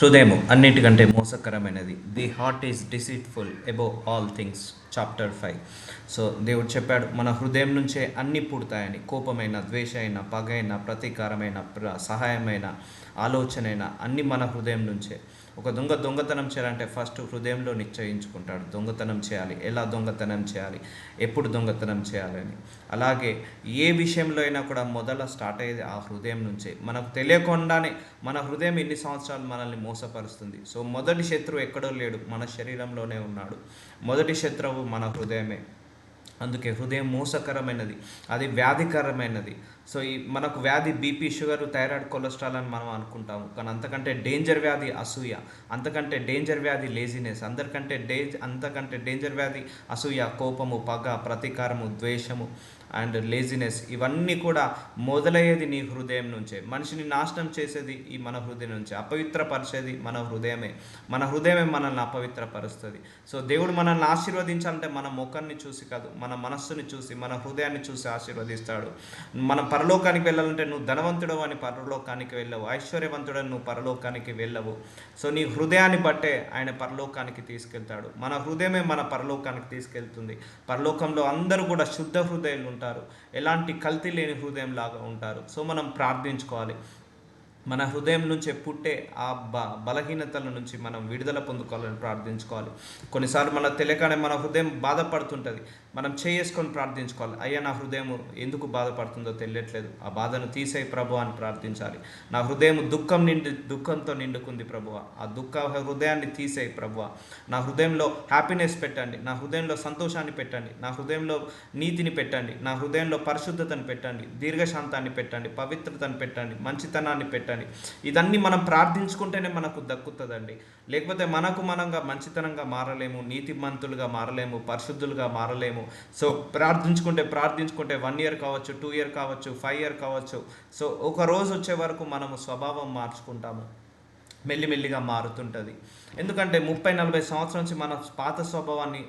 హృదయము అన్నిటికంటే మోసకరమైనది. The heart is deceitful above all things. Chapter 5. So దేవుడు చెప్పాడు, మన హృదయం నుంచే అన్నీ పుడతాయని. కోపమైన, ద్వేషమైన, పగైన, ప్రతీకారమైన, సహాయమైన, ఆలోచనైన అన్నీ మన హృదయం నుంచే. ఒక దొంగతనం చేయాలంటే ఫస్ట్ హృదయంలో నిశ్చయించుకుంటాడు దొంగతనం చేయాలి, ఎలా దొంగతనం చేయాలి, ఎప్పుడు దొంగతనం చేయాలని. అలాగే ఏ విషయంలో అయినా కూడా స్టార్ట్ అయ్యేది ఆ హృదయం నుంచే. మనకు తెలియకుండానే మన హృదయం ఎన్ని సంవత్సరాలు మనల్ని మోసపరుస్తుంది. సో మొదటి శత్రువు ఎక్కడో లేడు, మన శరీరంలోనే ఉన్నాడు. మొదటి శత్రువు మన హృదయమే. అందుకే హృదయం మోసకరమైనది, అది వ్యాధికరమైనది. సో మనకు వ్యాధి బీపీ, షుగర్, థైరాయిడ్, కొలెస్ట్రాల్ అని మనం అనుకుంటాము. కానీ అంతకంటే డేంజర్ వ్యాధి అసూయ, అంతకంటే డేంజర్ వ్యాధి లేజినెస్, అంతకంటే డేంజర్ వ్యాధి అసూయ, కోపము, పగ, ప్రతీకారము, ద్వేషము అండ్ లేజినెస్. ఇవన్నీ కూడా మొదలయ్యేది నీ హృదయం నుంచే. మనిషిని నాశనం చేసేది ఈ మన హృదయం నుంచే. అపవిత్రపరిచేది మన హృదయమే. మన హృదయమే మనల్ని అపవిత్రపరుస్తుంది. సో దేవుడు మనల్ని ఆశీర్వదించాలంటే మన ముఖాన్ని చూసి కాదు, మన మనస్సుని చూసి, మన హృదయాన్ని చూసి ఆశీర్వదిస్తాడు. మనం పరలోకానికి వెళ్ళాలంటే నువ్వు ధనవంతుడు అని పరలోకానికి వెళ్ళవు, ఐశ్వర్యవంతుడని నువ్వు పరలోకానికి వెళ్ళవు. సో నీ హృదయాన్ని బట్టే ఆయన పరలోకానికి తీసుకెళ్తాడు. మన హృదయమే మన పరలోకానికి తీసుకెళ్తుంది. పరలోకంలో అందరూ కూడా శుద్ధ హృదయాలు ఉంటారు, ఎలాంటి కల్తీ లేని హృదయం లాగా ఉంటారు. సో మనం ప్రార్థించుకోవాలి. మన హృదయం నుంచే పుట్టే ఆ బలహీనతల నుంచి మనం విడుదల పొందుకోవాలని ప్రార్థించుకోవాలి. కొన్నిసార్లు మనకు తెలియకనే మన హృదయం బాధపడుతుంటుంది. మనం చేసుకొని ప్రార్థించుకోవాలి. అయ్యా, నా హృదయం ఎందుకు బాధపడుతుందో తెలియట్లేదు, ఆ బాధను తీసేయి ప్రభు అని ప్రార్థించాలి. నా హృదయం దుఃఖంతో నిండుకుంది ప్రభువ, ఆ హృదయాన్ని తీసేయి ప్రభువ. నా హృదయంలో హ్యాపీనెస్ పెట్టండి, నా హృదయంలో సంతోషాన్ని పెట్టండి, నా హృదయంలో నీతిని పెట్టండి, నా హృదయంలో పరిశుద్ధతను పెట్టండి, దీర్ఘశాంతాన్ని పెట్టండి, పవిత్రతను పెట్టండి, మంచితనాన్ని పెట్టండి. ఇదన్నీ మనం ప్రార్థించుకుంటేనే మనకు దక్కుతుందండి. లేకపోతే మనంగా మంచితనంగా మారలేము, నీతిమంతులుగా మారలేము, పరిశుద్ధులుగా మారలేము. సో ప్రార్థించుకుంటే 1 year కావచ్చు, 2 year కావచ్చు, 5 year కావచ్చు. సో ఒక రోజు వచ్చే వరకు మనము స్వభావం మార్చుకుంటాము, మెల్లిమెల్లిగా మారుతుంటుంది. ఎందుకంటే 30-40 సంవత్సరాల నుంచి మన పాత స్వభావాన్ని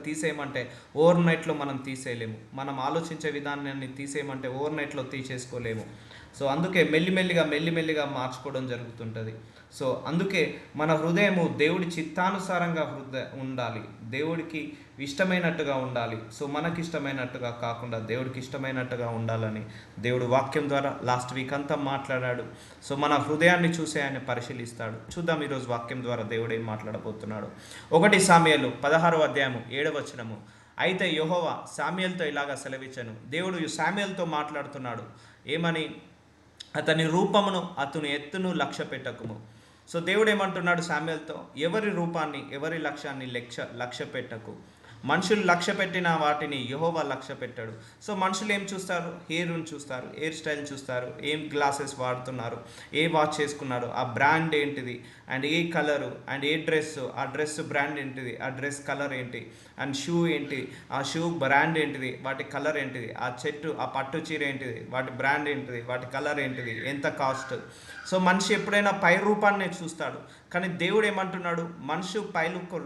తీసేయమంటే ఓవర్ నైట్లో మనం తీసేయలేము. మనం ఆలోచించే విధానాన్ని తీసేయమంటే ఓవర్ నైట్లో తీసేసుకోలేము. సో అందుకే మెల్లిమెల్లిగా మార్చుకోవడం జరుగుతుంటుంది. సో అందుకే మన హృదయము దేవుడి చిత్తానుసారంగా ఉండాలి, దేవుడికి ఇష్టమైనట్టుగా ఉండాలి. సో మనకి ఇష్టమైనట్టుగా కాకుండా దేవుడికి ఇష్టమైనట్టుగా ఉండాలని దేవుడు వాక్యం ద్వారా లాస్ట్ వీక్ అంతా మాట్లాడాడు. సో మన హృదయాన్ని చూసి ఆయన పరిశీలిస్తాడు. చూద్దాం ఈరోజు వాక్యం ద్వారా దేవుడు ఏం మాట్లాడబోతున్నాడు. 1 సామెయలు 16వ అధ్యాయము 7వ వచనము. అయితే యెహోవా సామెయల్తో ఇలాగా సెలవిచ్చెను. దేవుడు సామెయల్తో మాట్లాడుతున్నాడు. ఏమని? అతని రూపమును, అతని ఎత్తును లక్ష్య పెట్టకుము. సో దేవుడు ఏమంటున్నాడు సామెయల్తో? ఎవరి రూపాన్ని, ఎవరి లక్ష్యాన్ని లక్ష్య పెట్టకు. మనుషులు లక్ష్య పెట్టిన వాటిని యెహోవా లక్ష్య పెట్టాడు. సో మనుషులు ఏం చూస్తారు? హెయిర్ని చూస్తారు, హెయిర్ స్టైల్ చూస్తారు, ఏం గ్లాసెస్ వాడుతున్నారు, ఏ వాచ్ చేసుకున్నారు, ఆ బ్రాండ్ ఏంటిది, and A colour, and A dress, ఆ డ్రెస్ బ్రాండ్ ఏంటిది, ఆ డ్రెస్ కలర్ ఏంటి, అండ్ షూ ఏంటి, ఆ షూ బ్రాండ్ ఏంటిది, వాటి కలర్ ఏంటిది, ఆ పట్టు చీర ఏంటిది, వాటి బ్రాండ్ ఏంటిది, వాటి కలర్ ఏంటిది, ఎంత కాస్ట్. సో మనిషి ఎప్పుడైనా పై రూపాన్ని చూస్తాడు. కానీ దేవుడు ఏమంటున్నాడు? మనిషి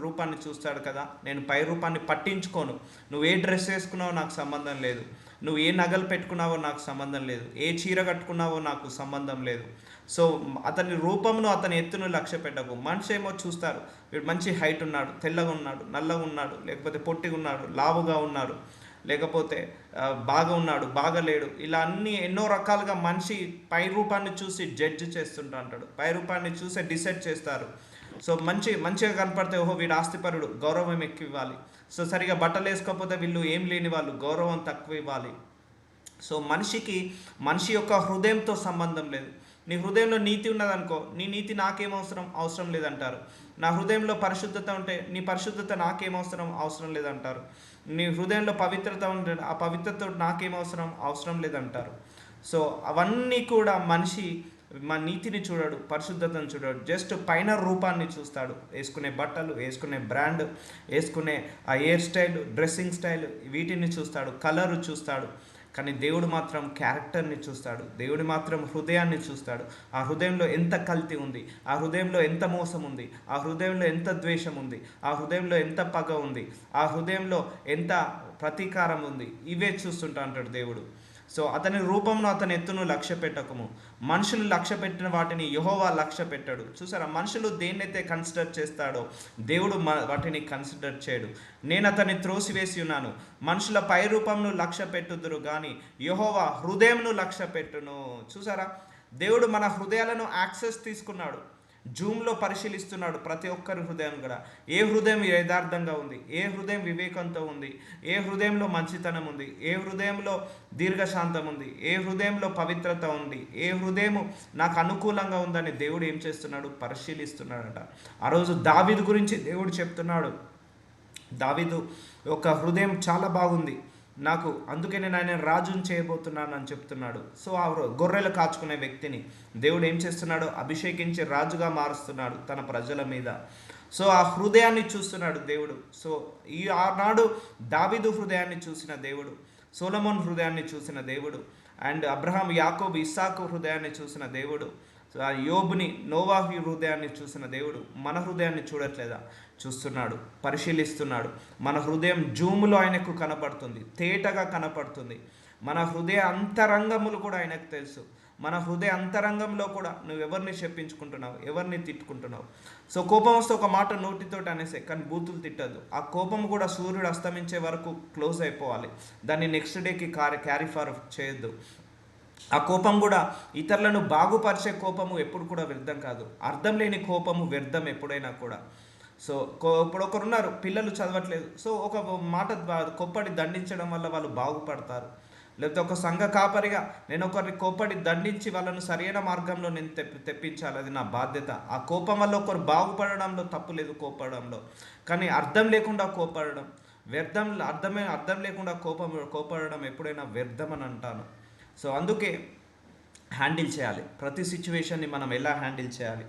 రూపాన్ని చూస్తాడు కదా, నేను పై రూపాన్ని పట్టించుకోను. నువ్వు ఏ డ్రెస్ వేసుకున్నావో నాకు సంబంధం లేదు, నువ్వు ఏ నగలు పెట్టుకున్నావో నాకు సంబంధం లేదు, ఏ చీర కట్టుకున్నావో నాకు సంబంధం లేదు. సో అతని రూపమును, అతని ఎత్తును లక్ష్య పెట్టకు. మనిషి ఏమో చూస్తారు, వీడు మంచి హైట్ ఉన్నాడు, తెల్లగా ఉన్నాడు, నల్లగా ఉన్నాడు, లేకపోతే పొట్టిగా ఉన్నాడు, లావుగా ఉన్నారు, లేకపోతే బాగా ఉన్నాడు, బాగలేడు, ఇలా ఎన్నో రకాలుగా మనిషి పై రూపాన్ని చూసి జడ్జ్ చేస్తుంటా అంటాడు. పై రూపాన్ని చూసే డిసైడ్ చేస్తారు. సో మంచిగా కనపడితే ఓహో వీడు ఆస్తిపరుడు, గౌరవం ఎక్కువ ఇవ్వాలి. సో సరిగా బట్టలు వేసుకోకపోతే వీళ్ళు ఏం లేని వాళ్ళు, గౌరవం తక్కువ ఇవ్వాలి. సో మనిషి యొక్క హృదయంతో సంబంధం లేదు. నీ హృదయంలో నీతి ఉన్నదనుకో, నీ నీతి నాకేం అవసరం లేదంటారు. నా హృదయంలో పరిశుద్ధత ఉంటే నీ పరిశుద్ధత నాకేం అవసరం లేదంటారు. నీ హృదయంలో పవిత్రత ఉంటే ఆ పవిత్రత నాకేం అవసరం లేదంటారు. సో అవన్నీ కూడా మనిషి మా నీతిని చూడడు, పరిశుద్ధతను చూడడు, జస్ట్ పైన రూపాన్ని చూస్తాడు. వేసుకునే బట్టలు, వేసుకునే బ్రాండ్, వేసుకునే ఆ హెయిర్ స్టైల్, డ్రెస్సింగ్ స్టైల్, వీటిని చూస్తాడు, కలరు చూస్తాడు. కానీ దేవుడు మాత్రం క్యారెక్టర్ని చూస్తాడు, దేవుడు మాత్రం హృదయాన్ని చూస్తాడు. ఆ హృదయంలో ఎంత కల్తీ ఉంది, ఆ హృదయంలో ఎంత మోసం ఉంది, ఆ హృదయంలో ఎంత ద్వేషం ఉంది, ఆ హృదయంలో ఎంత పగ ఉంది, ఆ హృదయంలో ఎంత ప్రతీకారం ఉంది, ఇవే చూస్తుంటా అంటాడు దేవుడు. సో అతని రూపమును అతని ఎత్తును లక్ష్య పెట్టకము. మనుషులు లక్ష్య పెట్టిన వాటిని యెహోవా లక్ష్య పెట్టాడు. చూసారా, మనుషులు దేన్నైతే కన్సిడర్ చేస్తాడో దేవుడు వాటిని కన్సిడర్ చేయడు. నేను అతన్ని త్రోసివేసి ఉన్నాను. మనుషుల పై రూపమును లక్ష్య పెట్టుదురు కానీ యెహోవా హృదయంను లక్ష్య పెట్టును. చూసారా, దేవుడు మన హృదయాలను యాక్సెస్ తీసుకున్నాడు. జూమ్లో పరిశీలిస్తున్నాడు ప్రతి ఒక్కరి హృదయం కూడా. ఏ హృదయం యథార్థంగా ఉంది, ఏ హృదయం వివేకంతో ఉంది, ఏ హృదయంలో మంచితనం ఉంది, ఏ హృదయంలో దీర్ఘశాంతం ఉంది, ఏ హృదయంలో పవిత్రత ఉంది, ఏ హృదయము నాకు అనుకూలంగా ఉందని దేవుడు ఏం చేస్తున్నాడు, పరిశీలిస్తున్నాడట. ఆ రోజు దావీదు గురించి దేవుడు చెప్తున్నాడు, దావీదు యొక్క హృదయం చాలా బాగుంది నాకు, అందుకే నేను ఆయన రాజుని చేయబోతున్నాను అని చెప్తున్నాడు. సో ఆ గొర్రెలు కాచుకునే వ్యక్తిని దేవుడు ఏం చేస్తున్నాడు, అభిషేకించి రాజుగా మారుస్తున్నాడు తన ప్రజల మీద. సో ఆ హృదయాన్ని చూస్తున్నాడు దేవుడు. సో ఆనాడు దావీదు హృదయాన్ని చూసిన దేవుడు, సొలొమోన్ హృదయాన్ని చూసిన దేవుడు, అండ్ అబ్రహాం, యాకోబు, ఇస్సాకు హృదయాన్ని చూసిన దేవుడు, యోబుని, నోవాహు హృదయాన్ని చూసిన దేవుడు మన హృదయాన్ని చూడట్లేదా? చూస్తున్నాడు, పరిశీలిస్తున్నాడు. మన హృదయం జూములో ఆయనకు కనపడుతుంది, తేటగా కనపడుతుంది. మన హృదయ అంతరంగములు కూడా ఆయనకు తెలుసు. మన హృదయ అంతరంగంలో కూడా నువ్వు ఎవరిని చెప్పించుకుంటున్నావు, ఎవరిని తిట్టుకుంటున్నావు. సో కోపం వస్తే ఒక మాట నోటితోటి అనేసే, కానీ బూతులు తిట్టద్దు. ఆ కోపం కూడా సూర్యుడు అస్తమించే వరకు క్లోజ్ అయిపోవాలి. దాన్ని నెక్స్ట్ డేకి క్యారీ ఫార్వర్డ్ చేయొద్దు. ఆ కోపం కూడా ఇతరులను బాగుపరిచే కోపము ఎప్పుడు కూడా వ్యర్థం కాదు. అర్థం లేని కోపము వ్యర్థం ఎప్పుడైనా కూడా. సో ఇప్పుడు ఒకరున్నారు, పిల్లలు చదవట్లేదు, సో ఒక మాట కోప్పడి దండించడం వల్ల వాళ్ళు బాగుపడతారు. లేకపోతే ఒక సంఘ కాపరిగా నేను ఒకరిని కోప్పడి దండించి వాళ్ళను సరైన మార్గంలో నేను తెప్పించాలి, అది నా బాధ్యత. ఆ కోపం వల్ల ఒకరు బాగుపడడంలో తప్పు లేదు, కోపడంలో. కానీ అర్థం లేకుండా కోపడడం వ్యర్థం. అర్థం లేకుండా కోపడడం ఎప్పుడైనా వ్యర్థం అని అంటాను. సో అందుకే హ్యాండిల్ చేయాలి, ప్రతి సిచ్యువేషన్ని మనం ఎలా హ్యాండిల్ చేయాలి,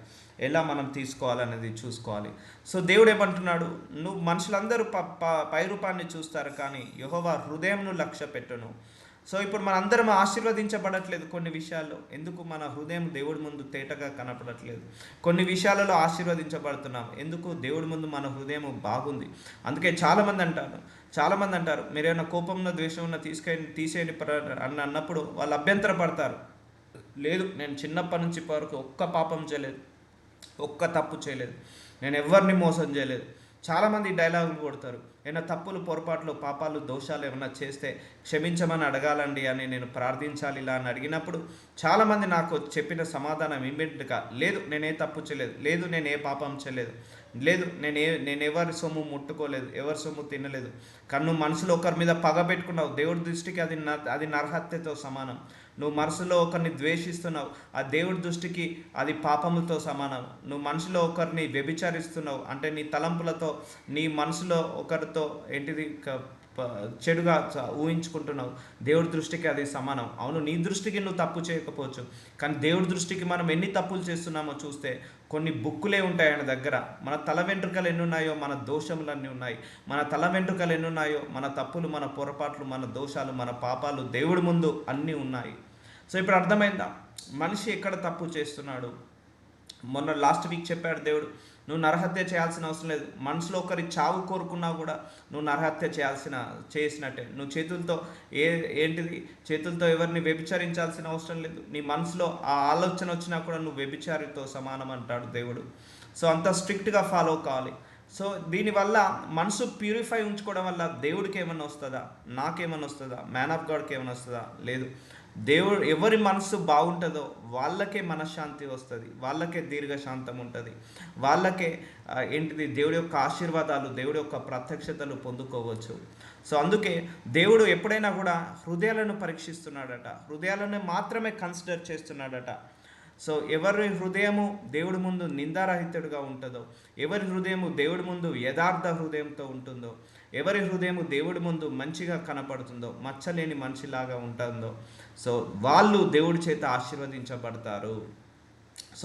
ఎలా మనం తీసుకోవాలనేది చూసుకోవాలి. సో దేవుడు ఏమంటున్నాడు, నువ్వు మనుషులందరూ పై రూపాన్ని చూస్తారు కానీ యెహోవా హృదయంను లక్ష్య పెట్టును. సో ఇప్పుడు మన అందరం ఆశీర్వదించబడట్లేదు కొన్ని విషయాల్లో. ఎందుకు? మన హృదయం దేవుడి ముందు తేటగా కనపడట్లేదు. కొన్ని విషయాలలో ఆశీర్వదించబడుతున్నాం, ఎందుకు? దేవుడి ముందు మన హృదయం బాగుంది. అందుకే చాలామంది అంటారు మీరేమైనా కోపంలో ద్వేషం ఉన్న తీసేయండి అని అన్నప్పుడు వాళ్ళు అభ్యంతర పడతారు. లేదు, నేను చిన్నప్పటి నుంచి వరకు ఒక్క పాపం చేయలేదు, ఒక్క తప్పు చేయలేదు, నేను ఎవరిని మోసం చేయలేదు. చాలామంది డైలాగులు కొడతారు, ఏమైనా తప్పులు, పొరపాట్లు, పాపాలు, దోషాలు ఏమైనా చేస్తే క్షమించమని అడగాలండి అని నేను ప్రార్థించాలి ఇలా అని అడిగినప్పుడు చాలామంది నాకు చెప్పిన సమాధానం ఇమ్మీడియట్గా, లేదు నేనే తప్పు చేయలేదు, లేదు నేనే పాపం చేయలేదు, లేదు నేను ఎవరి సొమ్ము ముట్టుకోలేదు, ఎవరి సొమ్ము తినలేదు. కానీ నువ్వు మనసులో ఒకరి మీద పగ పెట్టుకున్నావు, దేవుడి దృష్టికి అది నరహత్యతో సమానం. నువ్వు మనసులో ఒకరిని ద్వేషిస్తున్నావు, ఆ దేవుడి దృష్టికి అది పాపములతో సమానం. నువ్వు మనసులో ఒకరిని వ్యభిచారిస్తున్నావు అంటే నీ తలంపులతో, నీ మనసులో ఒకరితో చెడుగా ఊహించుకుంటున్నావు, దేవుడి దృష్టికి అది సమానం. అవును, నీ దృష్టికి నువ్వు తప్పు చేయకపోవచ్చు, కానీ దేవుడి దృష్టికి మనం ఎన్ని తప్పులు చేస్తున్నామో చూస్తే కొన్ని బుక్కులే ఉంటాయి ఆయన దగ్గర. మన తల వెంట్రుకలు ఎన్ని ఉన్నాయో మన దోషములన్నీ ఉన్నాయి. మన తల వెంట్రుకలు ఎన్ని ఉన్నాయో మన తప్పులు, మన పొరపాట్లు, మన దోషాలు, మన పాపాలు దేవుడి ముందు అన్నీ ఉన్నాయి. సో ఇప్పుడు అర్థమైందా మనిషి ఎక్కడ తప్పు చేస్తున్నాడు? మొన్న లాస్ట్ వీక్ చెప్పాడు దేవుడు, నువ్వు నరహత్య చేయాల్సిన అవసరం లేదు. మనసులో ఒకరి చావు కోరుకున్నా కూడా నువ్వు నరహత్య చేసినట్టే. నువ్వు చేతులతో ఎవరిని వ్యభిచరించాల్సిన అవసరం లేదు. నీ మనసులో ఆ ఆలోచన వచ్చినా కూడా నువ్వు వ్యభిచారితో సమానం అంటాడు దేవుడు. సో అంత స్ట్రిక్ట్గా ఫాలో కావాలి. సో దీనివల్ల మనసు ప్యూరిఫై ఉంచుకోవడం వల్ల దేవుడికి ఏమన్నా వస్తుందా, నాకేమన్నా వస్తుందా, మ్యాన్ ఆఫ్ గాడ్కి ఏమైనా వస్తుందా? లేదు. దేవుడు ఎవరి మనసు బాగుంటుందో వాళ్ళకే మనశ్శాంతి వస్తుంది, వాళ్ళకే దీర్ఘశాంతం ఉంటుంది, వాళ్ళకే దేవుడి యొక్క ఆశీర్వాదాలు, దేవుడి యొక్క ప్రత్యక్షతలు పొందుకోవచ్చు. సో అందుకే దేవుడు ఎప్పుడైనా కూడా హృదయాలను పరీక్షిస్తున్నాడట, హృదయాలను మాత్రమే కన్సిడర్ చేస్తున్నాడట. సో ఎవరి హృదయము దేవుడి ముందు నిందారహితుడిగా ఉంటుందో, ఎవరి హృదయము దేవుడి ముందు యథార్థ హృదయంతో ఉంటుందో, ఎవరి హృదయము దేవుడి ముందు మంచిగా కనపడుతుందో, మచ్చలేని మనిషిలాగా ఉంటుందో, సో వాళ్ళు దేవుడి చేత ఆశీర్వదించబడతారు. సో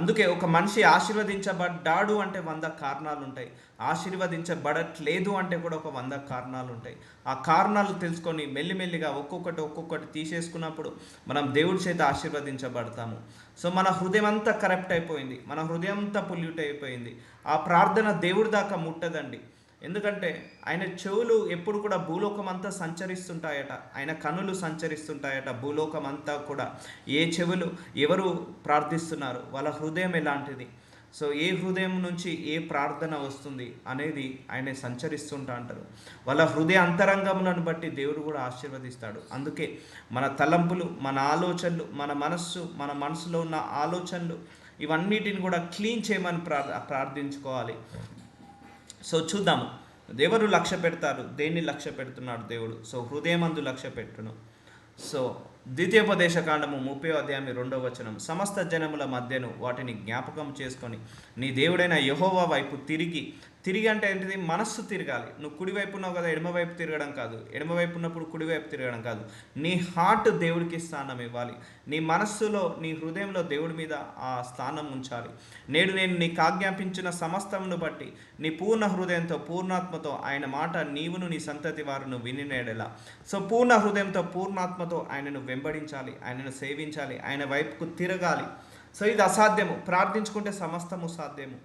అందుకే ఒక మనిషి ఆశీర్వదించబడ్డాడు అంటే 100 కారణాలు ఉంటాయి, ఆశీర్వదించబడట్లేదు అంటే కూడా ఒక 100 కారణాలు ఉంటాయి. ఆ కారణాలు తెలుసుకొని మెల్లిమెల్లిగా ఒక్కొక్కటి తీసేసుకున్నప్పుడు మనం దేవుడి చేత ఆశీర్వదించబడతాము. సో మన హృదయం అంతా కరప్ట్ అయిపోయింది, మన హృదయం అంతా పొల్యూట్ అయిపోయింది. ఆ ప్రార్థన దేవుడి దాకా ముట్టదండి. ఎందుకంటే ఆయన చెవులు ఎప్పుడు కూడా భూలోకం అంతా సంచరిస్తుంటాయట, ఆయన కనులు సంచరిస్తుంటాయట భూలోకం అంతా కూడా. ఏ చెవులు ఎవరు ప్రార్థిస్తున్నారు, వాళ్ళ హృదయం ఎలాంటిది, సో ఏ హృదయం నుంచి ఏ ప్రార్థన వస్తుంది అనేది ఆయన సంచరిస్తుంటా అంటారు. వాళ్ళ హృదయ అంతరంగములను బట్టి దేవుడు కూడా ఆశీర్వదిస్తాడు. అందుకే మన తలంపులు, మన ఆలోచనలు, మన మనసులో ఉన్న ఆలోచనలు ఇవన్నిటిని కూడా క్లీన్ చేయమని ప్రార్థించుకోవాలి. సో చూద్దాము ఎవరు లక్ష్య పెడతారు, దేన్ని లక్ష్య పెడుతున్నాడు దేవుడు. సో హృదయమందు లక్ష్య పెట్టును. సో ద్వితీయోపదేశ కాండము 30 సమస్త జనముల మధ్యను వాటిని జ్ఞాపకం చేసుకొని నీ దేవుడైన యెహోవా వైపు తిరిగి అంటే ఏంటిది, మనస్సు తిరగాలి. నువ్వు కుడివైపు ఉన్నావు కదా, ఎడమవైపు తిరగడం కాదు, ఎడమవైపు ఉన్నప్పుడు కుడివైపు తిరగడం కాదు, నీ హార్ట్ దేవుడికి స్థానం ఇవ్వాలి. నీ మనస్సులో, నీ హృదయంలో దేవుడి మీద ఆ స్థానం ఉంచాలి. నేను నీకు ఆజ్ఞాపించిన సమస్తమును బట్టి నీ పూర్ణ హృదయంతో పూర్ణాత్మతో ఆయన మాట నీవును నీ సంతతి వారును వినినేడెలా. సో పూర్ణ హృదయంతో పూర్ణాత్మతో ఆయనను వెంబడించాలి, ఆయనను సేవించాలి, ఆయన వైపుకు తిరగాలి. సో ఇది అసాధ్యము, ప్రార్థించుకుంటే సమస్తము సాధ్యము.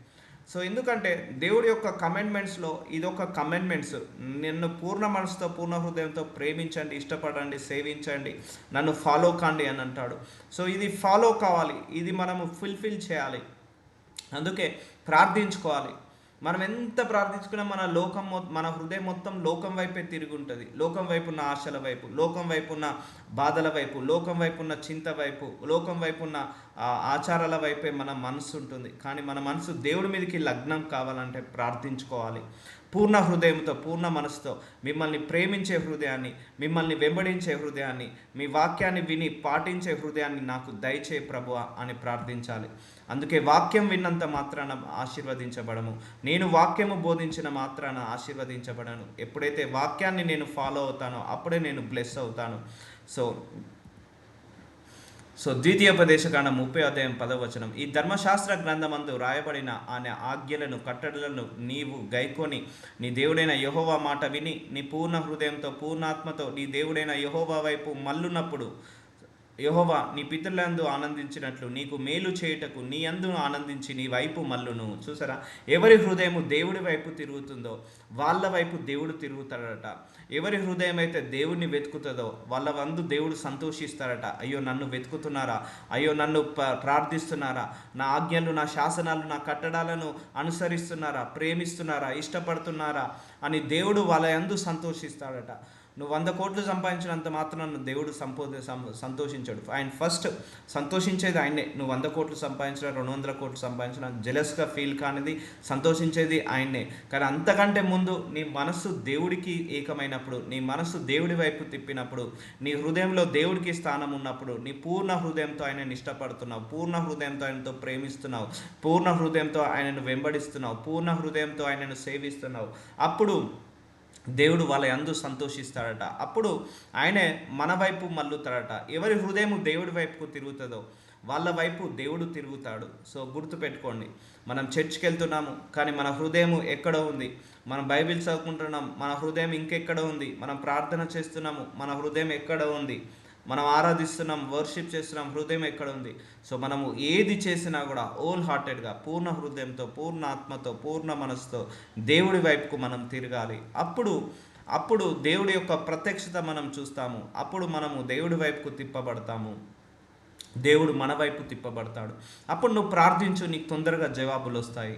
సో ఎందుకంటే దేవుడి యొక్క కమెండ్మెంట్స్లో ఇదొక కమెండ్మెంట్స్, నిన్ను పూర్ణ మనసుతో పూర్ణ హృదయంతో ప్రేమించండి, ఇష్టపడండి, సేవించండి, నన్ను ఫాలో కాండి అని అంటాడు. సో ఇది ఫాలో కావాలి, ఇది మనము ఫుల్ఫిల్ చేయాలి. అందుకే ప్రార్థించుకోవాలి. మనం ఎంత ప్రార్థించుకున్నా మన హృదయం మొత్తం లోకం వైపే తిరిగి ఉంటుంది. లోకం వైపు ఉన్న ఆశల వైపు, లోకం వైపు ఉన్న బాధల వైపు, లోకం వైపు ఉన్న చింత వైపు, లోకం వైపు ఉన్న ఆచారాల వైపే మన మనసు ఉంటుంది. కానీ మన మనసు దేవుడి మీదకి లగ్నం కావాలంటే ప్రార్థించుకోవాలి. పూర్ణ హృదయంతో, పూర్ణ మనసుతో, మిమ్మల్ని ప్రేమించే హృదయాన్ని, మిమ్మల్ని వెంబడించే హృదయాన్ని, మీ వాక్యాన్ని విని పాటించే హృదయాన్ని నాకు దయచే ప్రభువా అని ప్రార్థించాలి. అందుకే వాక్యం విన్నంత మాత్రాన ఆశీర్వదించబడము, నేను వాక్యము బోధించిన మాత్రాన ఆశీర్వదించబడను. ఎప్పుడైతే వాక్యాన్ని నేను ఫాలో అవుతానో అప్పుడే నేను బ్లెస్ అవుతాను. సో ద్వితీయోపదేశకాండం 30 ఈ ధర్మశాస్త్ర గ్రంథమందు రాయబడిన ఆయన ఆజ్ఞలను, కట్టడలను నీవు గైకొని నీ దేవుడైన యెహోవా మాట విని నీ పూర్ణ హృదయంతో పూర్ణాత్మతో నీ దేవుడైన యెహోవా వైపు మల్లునప్పుడు యెహోవా నీ పితరులందు ఆనందించినట్లు నీకు మేలు చేయుటకు నీ యందు ఆనందించి నీ వైపు మల్లును. చూసారా, ఎవరి హృదయము దేవుడి వైపు తిరుగుతుందో వాళ్ళ వైపు దేవుడు తిరుగుతాడట. ఎవరి హృదయం అయితే దేవుడిని వెతుకుతుందో వాళ్ళ వందు దేవుడు సంతోషిస్తారట. అయ్యో నన్ను వెతుకుతున్నారా, అయ్యో నన్ను ప్రార్థిస్తున్నారా, నా ఆజ్ఞలు, నా శాసనాలు, నా కట్టడాలను అనుసరిస్తున్నారా, ప్రేమిస్తున్నారా, ఇష్టపడుతున్నారా అని దేవుడు వాళ్ళ యందు సంతోషిస్తాడట. నువ్వు 100 కోట్లు సంపాదించినంత మాత్రం దేవుడు సంతోషించాడు. ఆయన ఫస్ట్ సంతోషించేది ఆయనే. నువ్వు 100 కోట్లు సంపాదించిన, 200 కోట్లు సంపాదించిన జెలస్గా ఫీల్ కానిది, సంతోషించేది ఆయనే. కానీ అంతకంటే ముందు నీ మనస్సు దేవుడికి ఏకమైనప్పుడు, నీ మనస్సు దేవుడి వైపు తిప్పినప్పుడు, నీ హృదయంలో దేవుడికి స్థానం ఉన్నప్పుడు, నీ పూర్ణ హృదయంతో ఆయనను ఇష్టపడుతున్నావు, పూర్ణ హృదయంతో ఆయనతో ప్రేమిస్తున్నావు, పూర్ణ హృదయంతో ఆయనను వెంబడిస్తున్నావు, పూర్ణ హృదయంతో ఆయనను సేవిస్తున్నావు, అప్పుడు దేవుడు వాళ్ళ యందు సంతోషిస్తాడట. అప్పుడు ఆయనే మన వైపు మల్లుతాడట. ఎవరి హృదయము దేవుడి వైపుకు తిరుగుతుందో వాళ్ళ వైపు దేవుడు తిరుగుతాడు. సో గుర్తుపెట్టుకోండి, మనం చర్చ్కి వెళ్తున్నాము కానీ మన హృదయం ఎక్కడ ఉంది? మనం బైబిల్ చదువుకుంటున్నాం, మన హృదయం ఇంకెక్కడ ఉంది? మనం ప్రార్థన చేస్తున్నాము, మన హృదయం ఎక్కడ ఉంది? మనం ఆరాధిస్తున్నాం, వర్షిప్ చేస్తున్నాం, హృదయం ఎక్కడ ఉంది? సో మనము ఏది చేసినా కూడా హోల్ హార్టెడ్గా, పూర్ణ హృదయంతో, పూర్ణ ఆత్మతో, పూర్ణ మనసుతో దేవుడి వైపుకు మనం తిరగాలి. అప్పుడు దేవుడి యొక్క ప్రత్యక్షత మనం చూస్తాము. అప్పుడు మనము దేవుడి వైపుకు తిప్పబడతాము, దేవుడు మన వైపు తిప్పబడతాడు. అప్పుడు నువ్వు ప్రార్థించు, నీకు తొందరగా జవాబులు వస్తాయి.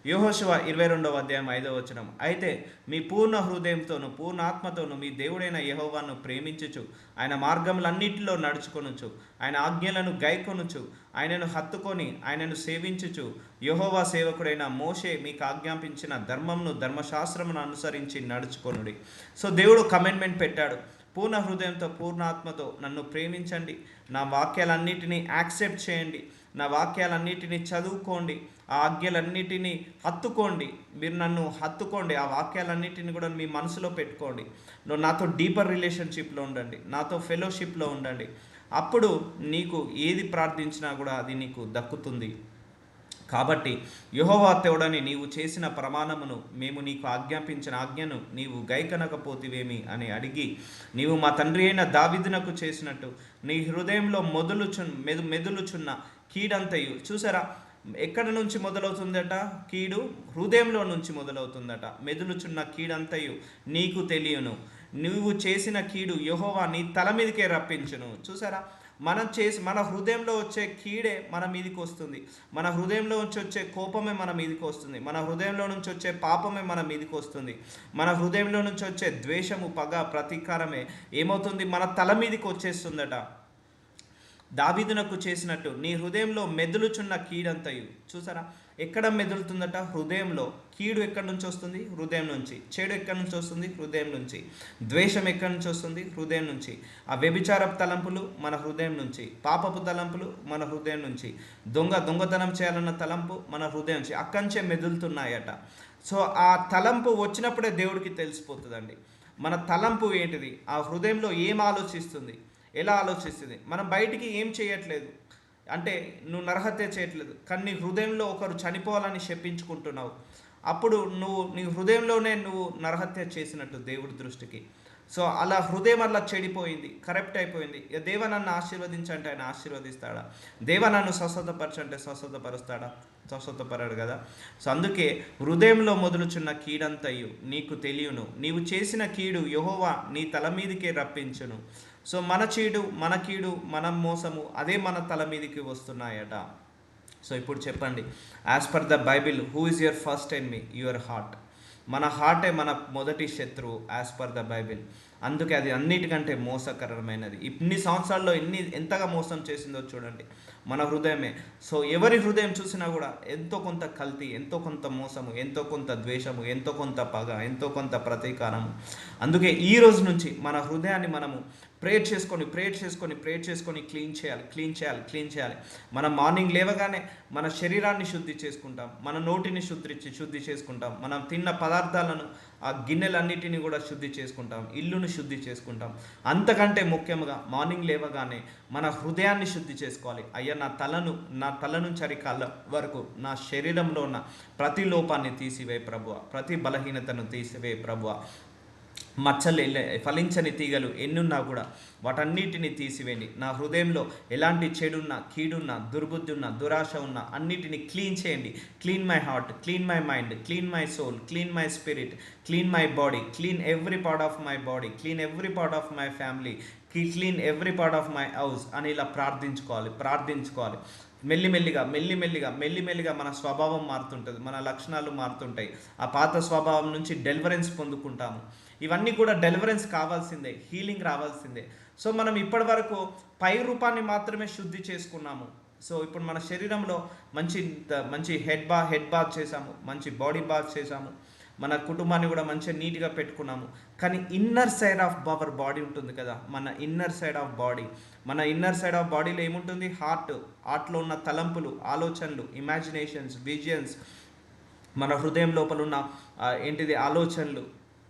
యెహోషువ 22:5 అయితే మీ పూర్ణ హృదయంతోను పూర్ణ ఆత్మతోను మీ దేవుడైన యెహోవాను ప్రేమించుచు ఆయన మార్గములన్నిటిలో నడుచుకొనుచు ఆయన ఆజ్ఞలను గైకొనుచు ఆయనను హత్తుకొని ఆయనను సేవించుచు యెహోవా సేవకుడైన మోషే మీకు ఆజ్ఞాపించిన ధర్మశాస్త్రమును అనుసరించి నడుచుకొనుడి. సో దేవుడు కమెంట్మెంట్ పెట్టాడు, పూర్ణ హృదయంతో పూర్ణాత్మతో నన్ను ప్రేమించండి, నా వాక్యాలన్నిటినీ యాక్సెప్ట్ చేయండి, నా వాక్యాలన్నిటినీ చదువుకోండి, ఆ ఆజ్ఞలన్నిటినీ హత్తుకోండి. మీరు నన్ను హత్తుకోండి, ఆ వాక్యాలన్నిటిని కూడా మీ మనసులో పెట్టుకోండి. నువ్వు నాతో డీపర్ రిలేషన్షిప్లో ఉండండి, నాతో ఫెలోషిప్లో ఉండండి. అప్పుడు నీకు ఏది ప్రార్థించినా కూడా అది నీకు దక్కుతుంది. కాబట్టి యెహోవా దేవుడని నీవు చేసిన ప్రమాణమును, మేము నీకు ఆజ్ఞాపించిన ఆజ్ఞను నీవు గైకొనకపోతివేమి అని అడిగి, నీవు మా తండ్రి అయిన దావీదునకు చేసినట్టు నీ హృదయంలో మెదులుచున్న కీడంతయు. చూసారా, ఎక్కడ నుంచి మొదలవుతుందట కీడు? హృదయంలో నుంచి మొదలవుతుందట. మెదులుచున్న కీడంతయు నీకు తెలియను, నువ్వు చేసిన కీడు యెహోవా నీ తల మీదకే రప్పించును. చూసారా, మన హృదయంలో వచ్చే కీడే మన మీదకి వస్తుంది. మన హృదయంలో నుంచి వచ్చే కోపమే మన మీదకి వస్తుంది. మన హృదయంలో నుంచి వచ్చే పాపమే మన మీదకి వస్తుంది. మన హృదయంలో నుంచి వచ్చే ద్వేషము, పగ, ప్రతీకారమే ఏమవుతుంది? మన తల మీదకి వచ్చేస్తుందట. దావీదునకు చేసినట్టు నీ హృదయంలో మెదులుచున్న కీడంతయు. చూసారా, ఎక్కడ మెదులుతుందట? హృదయంలో. కీడు ఎక్కడి నుంచి వస్తుంది? హృదయం నుంచి. చెడు ఎక్కడి నుంచి వస్తుంది? హృదయం నుంచి. ద్వేషం ఎక్కడి నుంచి వస్తుంది? హృదయం నుంచి. ఆ వ్యభిచారపు తలంపులు మన హృదయం నుంచి. పాపపు తలంపులు మన హృదయం నుంచి. దొంగతనం చేయాలన్న తలంపు మన హృదయం నుంచి. అక్కంచే మెదులుతున్నాయట. సో ఆ తలంపు వచ్చినప్పుడే దేవుడికి తెలిసిపోతుందండి మన తలంపు ఏంటిది, ఆ హృదయంలో ఏం ఆలోచిస్తుంది, ఎలా ఆలోచిస్తుంది. మనం బయటికి ఏం చేయట్లేదు, అంటే నువ్వు నరహత్య చేయట్లేదు, కానీ నీ హృదయంలో ఒకరు చనిపోవాలని శపించుకుంటున్నావు. అప్పుడు నీ హృదయంలోనే నువ్వు నరహత్య చేసినట్టు దేవుడి దృష్టికి. సో అలా హృదయం అలా చెడిపోయింది, కరెక్ట్ అయిపోయింది. దేవ నన్ను ఆశీర్వదించంటే ఆయన ఆశీర్వదిస్తాడా? దేవ నన్ను స్వస్థతపరచంటే స్వస్థతపరుస్తాడా? స్వస్థతపరడు కదా. సో అందుకే హృదయంలో మొదలుచున్న కీడంతయు నీకు తెలియను, నీవు చేసిన కీడు యెహోవా నీ తల మీదకే రప్పించును. సో మన కీడు, మన మోసము అదే మన తల మీదకి వస్తున్నాయట. సో ఇప్పుడు చెప్పండి, as per the Bible who is your first enemy? Your heart. మన హార్టే మన మొదటి శత్రువు యాజ్ పర్ ద బైబిల్. అందుకే అది అన్నిటికంటే మోసకరమైనది. ఇన్ని సంవత్సరాల్లో ఎంతగా మోసం చేసిందో చూడండి, మన హృదయమే. సో ఎవరి హృదయం చూసినా కూడా ఎంతో కొంత కల్తీ, ఎంతో కొంత మోసము, ఎంతో కొంత ద్వేషము, ఎంతో కొంత పగ, ఎంతో కొంత ప్రతీకారము. అందుకే ఈ రోజు నుంచి మన హృదయాన్ని మనము ప్రేయర్ చేసుకొని క్లీన్ చేయాలి. మనం మార్నింగ్ లేవగానే మన శరీరాన్ని శుద్ధి చేసుకుంటాం, మన నోటిని శుద్ధి చేసుకుంటాం, మనం తిన్న పదార్థాలను, ఆ గిన్నెలన్నిటిని కూడా శుద్ధి చేసుకుంటాం, ఇల్లును శుద్ధి చేసుకుంటాం. అంతకంటే ముఖ్యంగా మార్నింగ్ లేవగానే మన హృదయాన్ని శుద్ధి చేసుకోవాలి. అయ్యా నా తల నుంచి అరికాళ్ళ వరకు నా శరీరంలో ఉన్న ప్రతి లోపాన్ని తీసివేయి ప్రభువా, ప్రతి బలహీనతను తీసివేయి ప్రభువా. మచ్చలు ఫలించని తీగలు ఎన్నున్నా కూడా వాటన్నిటిని తీసివేయండి. నా హృదయంలో ఎలాంటి చెడున్నా, కీడున్నా, దుర్బుద్ధి ఉన్నా, దురాశ ఉన్నా అన్నిటిని క్లీన్ చేయండి. Clean my heart, clean my mind, clean my soul, clean my spirit, clean my body, clean every part of my body, clean every part of my family, clean every part of my house అని ఇలా ప్రార్థించుకోవాలి. మెల్లిమెల్లిగా మన స్వభావం మారుతుంటుంది, మన లక్షణాలు మారుతుంటాయి. ఆ పాత స్వభావం నుంచి డెలివరెన్స్ పొందుకుంటాము. ఇవన్నీ కూడా డెలివరెన్స్ కావాల్సిందే, హీలింగ్ రావాల్సిందే. సో మనం ఇప్పటి వరకు పై రూపాన్ని మాత్రమే శుద్ధి చేసుకున్నాము. సో ఇప్పుడు మన శరీరంలో మంచి హెడ్ బాత్ చేసాము, మంచి బాడీ బాత్ చేసాము, మన కుటుంబాన్ని కూడా మంచిగా నీట్గా పెట్టుకున్నాము. కానీ inner side of our body ఉంటుంది కదా, మన ఇన్నర్ సైడ్ ఆఫ్ బాడీలో ఏముంటుంది? హార్ట్లో ఉన్న తలంపులు, ఆలోచనలు, ఇమాజినేషన్స్, విజన్స్, మన హృదయం లోపల ఉన్న ఆలోచనలు,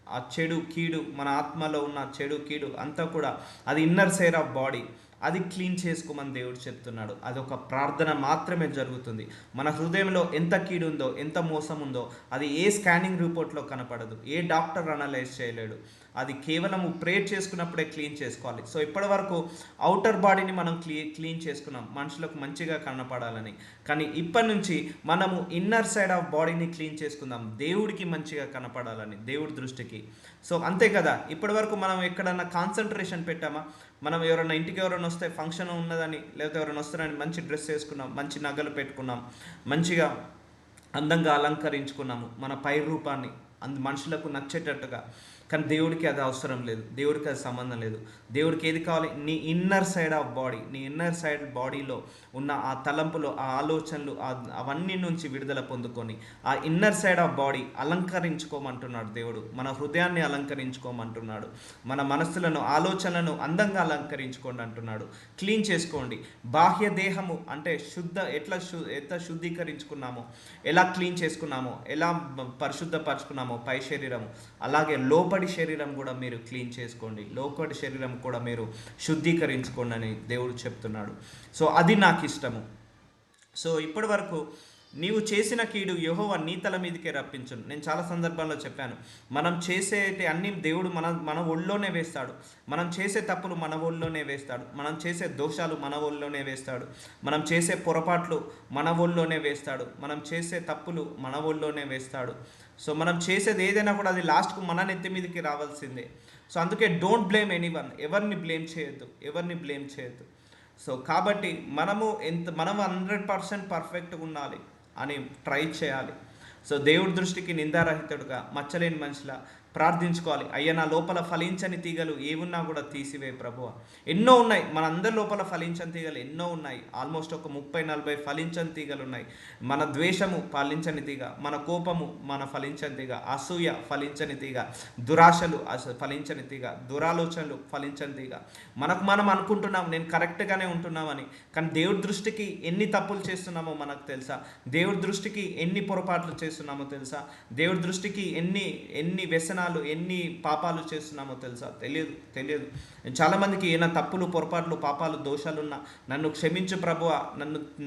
ఆ చెడు కీడు, మన ఆత్మలో ఉన్న చెడు కీడు అంతా కూడా అది ఇన్నర్ సైడ్ ఆఫ్ బాడీ. అది క్లీన్ చేసుకోమని దేవుడు చెప్తున్నాడు. అది ఒక ప్రార్థన మాత్రమే జరుగుతుంది. మన హృదయంలో ఎంత కీడు ఉందో, ఎంత మోసం ఉందో అది ఏ స్కానింగ్ రిపోర్ట్లో కనపడదు, ఏ డాక్టర్ అనలైజ్ చేయలేడు. అది కేవలము ప్రేయర్ చేసుకున్నప్పుడే క్లీన్ చేసుకోవాలి. సో ఇప్పటి వరకు అవుటర్ బాడీని మనం క్లీన్ చేసుకున్నాం మనుషులకు మంచిగా కనపడాలని. కానీ ఇప్పటి నుంచి మనము ఇన్నర్ సైడ్ ఆఫ్ బాడీని క్లీన్ చేసుకుందాం, దేవుడికి మంచిగా కనపడాలని, దేవుడి దృష్టికి. సో అంతే కదా, ఇప్పటి వరకు మనం ఎక్కడన్నా కాన్సన్ట్రేషన్ పెట్టామా? మనం ఇంటికి ఎవరైనా వస్తే ఫంక్షన్ ఉన్నదని, లేకపోతే ఎవరైనా వస్తారని మంచి డ్రెస్ వేసుకున్నాం, మంచి నగలు పెట్టుకున్నాం, మంచిగా అందంగా అలంకరించుకున్నాము మన పై రూపాన్ని మనుషులకు నచ్చేటట్టుగా. కానీ దేవుడికి అది అవసరం లేదు, దేవుడికి అది సంబంధం లేదు. దేవుడికి ఏది కావాలి? నీ ఇన్నర్ సైడ్ ఆఫ్ బాడీ, నీ ఇన్నర్ సైడ్ బాడీలో ఉన్న ఆ తలంపులు, ఆ ఆలోచనలు, అవన్నీ నుంచి విడుదల పొందుకొని ఆ ఇన్నర్ సైడ్ ఆఫ్ బాడీ అలంకరించుకోమంటున్నాడు దేవుడు. మన హృదయాన్ని అలంకరించుకోమంటున్నాడు, మన మనస్సులను, ఆలోచనలను అందంగా అలంకరించుకోండి అంటున్నాడు. క్లీన్ చేసుకోండి. బాహ్య దేహము అంటే ఎట్లా శుద్ధీకరించుకున్నామో, ఎలా క్లీన్ చేసుకున్నామో, ఎలా పరిశుద్ధపరచుకున్నామో పై శరీరము, అలాగే లోపలి శరీరం కూడా మీరు క్లీన్ చేసుకోండి, లోపలి శరీరం కూడా మీరు శుద్ధీకరించుకోండి అని దేవుడు చెప్తున్నాడు. సో అది నాకు ఇష్టము. సో ఇప్పటి వరకు నీవు చేసిన కీడు యెహోవా నీ తల మీదకే రప్పించును. నేను చాలా సందర్భాల్లో చెప్పాను, మనం చేసేటి అన్ని దేవుడు మన ఒళ్ళోనే వేస్తాడు. మనం చేసే తప్పులు మన ఒళ్ళోనే వేస్తాడు. మనం చేసే దోషాలు మన ఒళ్ళోనే వేస్తాడు. మనం చేసే పొరపాట్లు మన ఒళ్ళోనే వేస్తాడు. మనం చేసే తప్పులు మన ఒళ్ళోనే వేస్తాడు. సో మనం చేసేది ఏదైనా కూడా అది లాస్ట్కు మన నెత్తి మీదకి రావాల్సిందే. సో అందుకే డోంట్ బ్లేమ్ ఎనీవన్. ఎవరిని బ్లేమ్ చేయొద్దు, ఎవరిని బ్లేమ్ చేయొద్దు. సో కాబట్టి మనం 100% పర్ఫెక్ట్గా ఉండాలి అని ట్రై చేయాలి. సో దేవుడి దృష్టికి నిందారహితుడుగా, మచ్చలేని మనిషిలా ప్రార్థించుకోవాలి. అయ్యా, నా లోపల ఫలించని తీగలు ఏమున్నా కూడా తీసివే ప్రభువా. ఎన్నో ఉన్నాయి, మనందరి లోపల ఫలించని తీగలు ఎన్నో ఉన్నాయి. ఆల్మోస్ట్ ఒక 30-40 ఫలించని తీగలు ఉన్నాయి. మన ద్వేషము ఫలించని తీగ, మన కోపము మన ఫలించని తీగ, అసూయ ఫలించని తీగ, దురాశలు ఫలించని తీగ, దురాలోచనలు ఫలించని తీగ. మనం అనుకుంటున్నాం నేను కరెక్ట్గానే ఉంటున్నామని, కానీ దేవుడి దృష్టికి ఎన్ని తప్పులు చేస్తున్నామో మనకు తెలుసా? దేవుడి దృష్టికి ఎన్ని పొరపాట్లు చేస్తున్నామో తెలుసా? దేవుడి దృష్టికి ఎన్ని వ్యసనాలు, ఎన్ని పాపాలు చేస్తున్నామో తెలుసా? తెలియదు. చాలామందికి ఏమైనా తప్పులు, పొరపాట్లు, పాపాలు, దోషాలున్నా నన్ను క్షమించు ప్రభువా,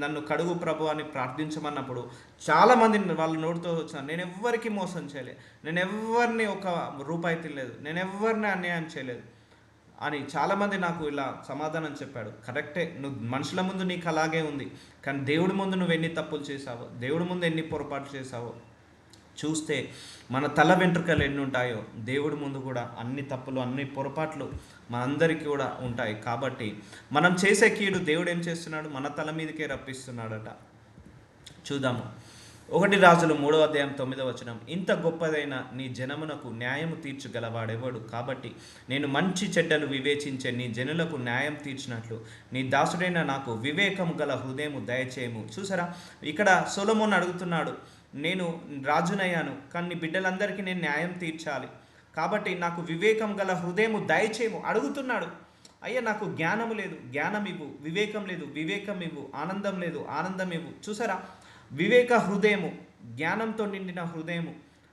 నన్ను కడుగు ప్రభువా అని ప్రార్థించమన్నప్పుడు చాలామంది వాళ్ళ నోటితో వచ్చిన, నేను ఎవ్వరికి మోసం చేయలేదు, నేను ఎవరిని ఒక రూపాయి తినలేదు, నేను ఎవరిని అన్యాయం చేయలేదు అని చాలామంది నాకు ఇలా సమాధానం చెప్పాడు. కరెక్టే, నువ్వు మనుషుల ముందు నీకు అలాగే ఉంది, కానీ దేవుడి ముందు నువ్వు ఎన్ని తప్పులు చేసావో, దేవుడి ముందు ఎన్ని పొరపాట్లు చేసావో చూస్తే మన తల వెంట్రుకలు ఎన్ని ఉంటాయో దేవుడి ముందు కూడా అన్ని తప్పులు, అన్ని పొరపాట్లు మనందరికీ కూడా ఉంటాయి. కాబట్టి మనం చేసే కీడు దేవుడు ఏం చేస్తున్నాడు? మన తల మీదకే రప్పిస్తున్నాడట. చూద్దాము. 1 రాజులు 3:9 ఇంత గొప్పదైన నీ జనమునకు న్యాయము తీర్చగలవాడెవడు? కాబట్టి నేను మంచి చెడ్డలు వివేచించే నీ జనులకు న్యాయం తీర్చినట్లు నీ దాసుడైన నాకు వివేకము గల హృదయము దయచేయము. చూసారా, ఇక్కడ సొలొమోను అడుగుతున్నాడు, నేను రాజునయ్యాను, కానీ నీ బిడ్డలందరికీ నేను న్యాయం తీర్చాలి, కాబట్టి నాకు వివేకం గల హృదయము దయచేయము అడుగుతున్నాడు. అయ్యా, నాకు జ్ఞానము లేదు, జ్ఞానం ఇవ్వు. వివేకం లేదు, వివేకం ఇవ్వు. ఆనందం లేదు, ఆనందం ఇవ్వు. చూసారా, వివేక హృదయము, జ్ఞానంతో నిండిన హృదయము,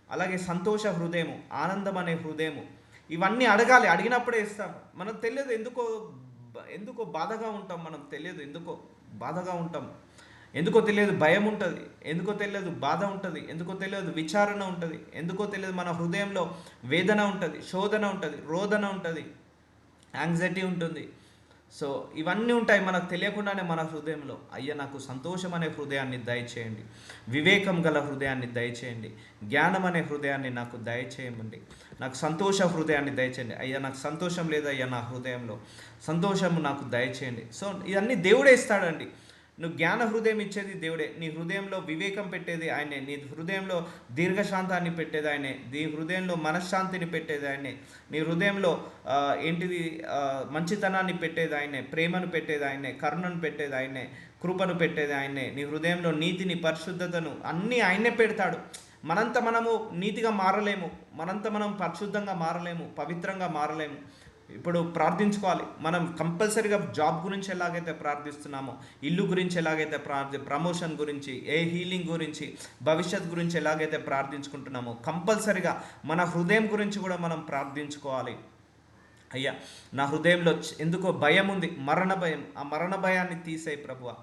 అలాగే సంతోష హృదయము, ఆనందం అనే హృదయము, ఇవన్నీ అడగాలి. అడిగినప్పుడే ఇస్తాం. మనకు తెలియదు ఎందుకో బాధగా ఉంటాం. మనకు తెలియదు ఎందుకో బాధగా ఉంటాం. ఎందుకో తెలియదు భయం ఉంటుంది, ఎందుకో తెలియదు బాధ ఉంటుంది, ఎందుకో తెలియదు విచారణ ఉంటుంది, ఎందుకో తెలియదు మన హృదయంలో వేదన ఉంటుంది, శోధన ఉంటుంది, రోదన ఉంటుంది, యాంగ్జైటీ ఉంటుంది. సో ఇవన్నీ ఉంటాయి మనకు తెలియకుండానే మన హృదయంలో. అయ్యా, నాకు సంతోషం అనే హృదయాన్ని దయచేయండి, వివేకం గల హృదయాన్ని దయచేయండి, జ్ఞానం అనే హృదయాన్ని నాకు దయచేయమండి, నాకు సంతోష హృదయాన్ని దయచేయండి. అయ్యా, నాకు సంతోషం లేదయ్యా, నా హృదయంలో సంతోషము నాకు దయచేయండి. సో ఇవన్నీ దేవుడే ఇస్తాడండి. నువ్వు జ్ఞాన హృదయం ఇచ్చేది దేవుడే, నీ హృదయంలో వివేకం పెట్టేది ఆయనే, నీ హృదయంలో దీర్ఘశాంతాన్ని పెట్టేది ఆయనే, నీ హృదయంలో మనశ్శాంతిని పెట్టేది ఆయనే, నీ హృదయంలో మంచితనాన్ని పెట్టేది ఆయనే, ప్రేమను పెట్టేది ఆయనే, కరుణను పెట్టేది ఆయనే, కృపను పెట్టేది ఆయనే, నీ హృదయంలో నీతిని, పరిశుద్ధతను అన్నీ ఆయనే పెడతాడు. మనము నీతిగా మారలేము, మనం పరిశుద్ధంగా మారలేము, పవిత్రంగా మారలేము. ఇప్పుడు ప్రార్థించుకోవాలి. మనం కంపల్సరీగా జాబ్ గురించి ఎలాగైతే ప్రార్థిస్తున్నామో, ఇల్లు గురించి ఎలాగైతే ప్రమోషన్ గురించి, హీలింగ్ గురించి, భవిష్యత్ గురించి ఎలాగైతే ప్రార్థించుకుంటున్నామో, కంపల్సరీగా మన హృదయం గురించి కూడా మనం ప్రార్థించుకోవాలి. అయ్యా, నా హృదయంలో ఎందుకో భయం ఉంది, మరణ భయం, ఆ మరణ భయాన్ని తీసేయి ప్రభువా,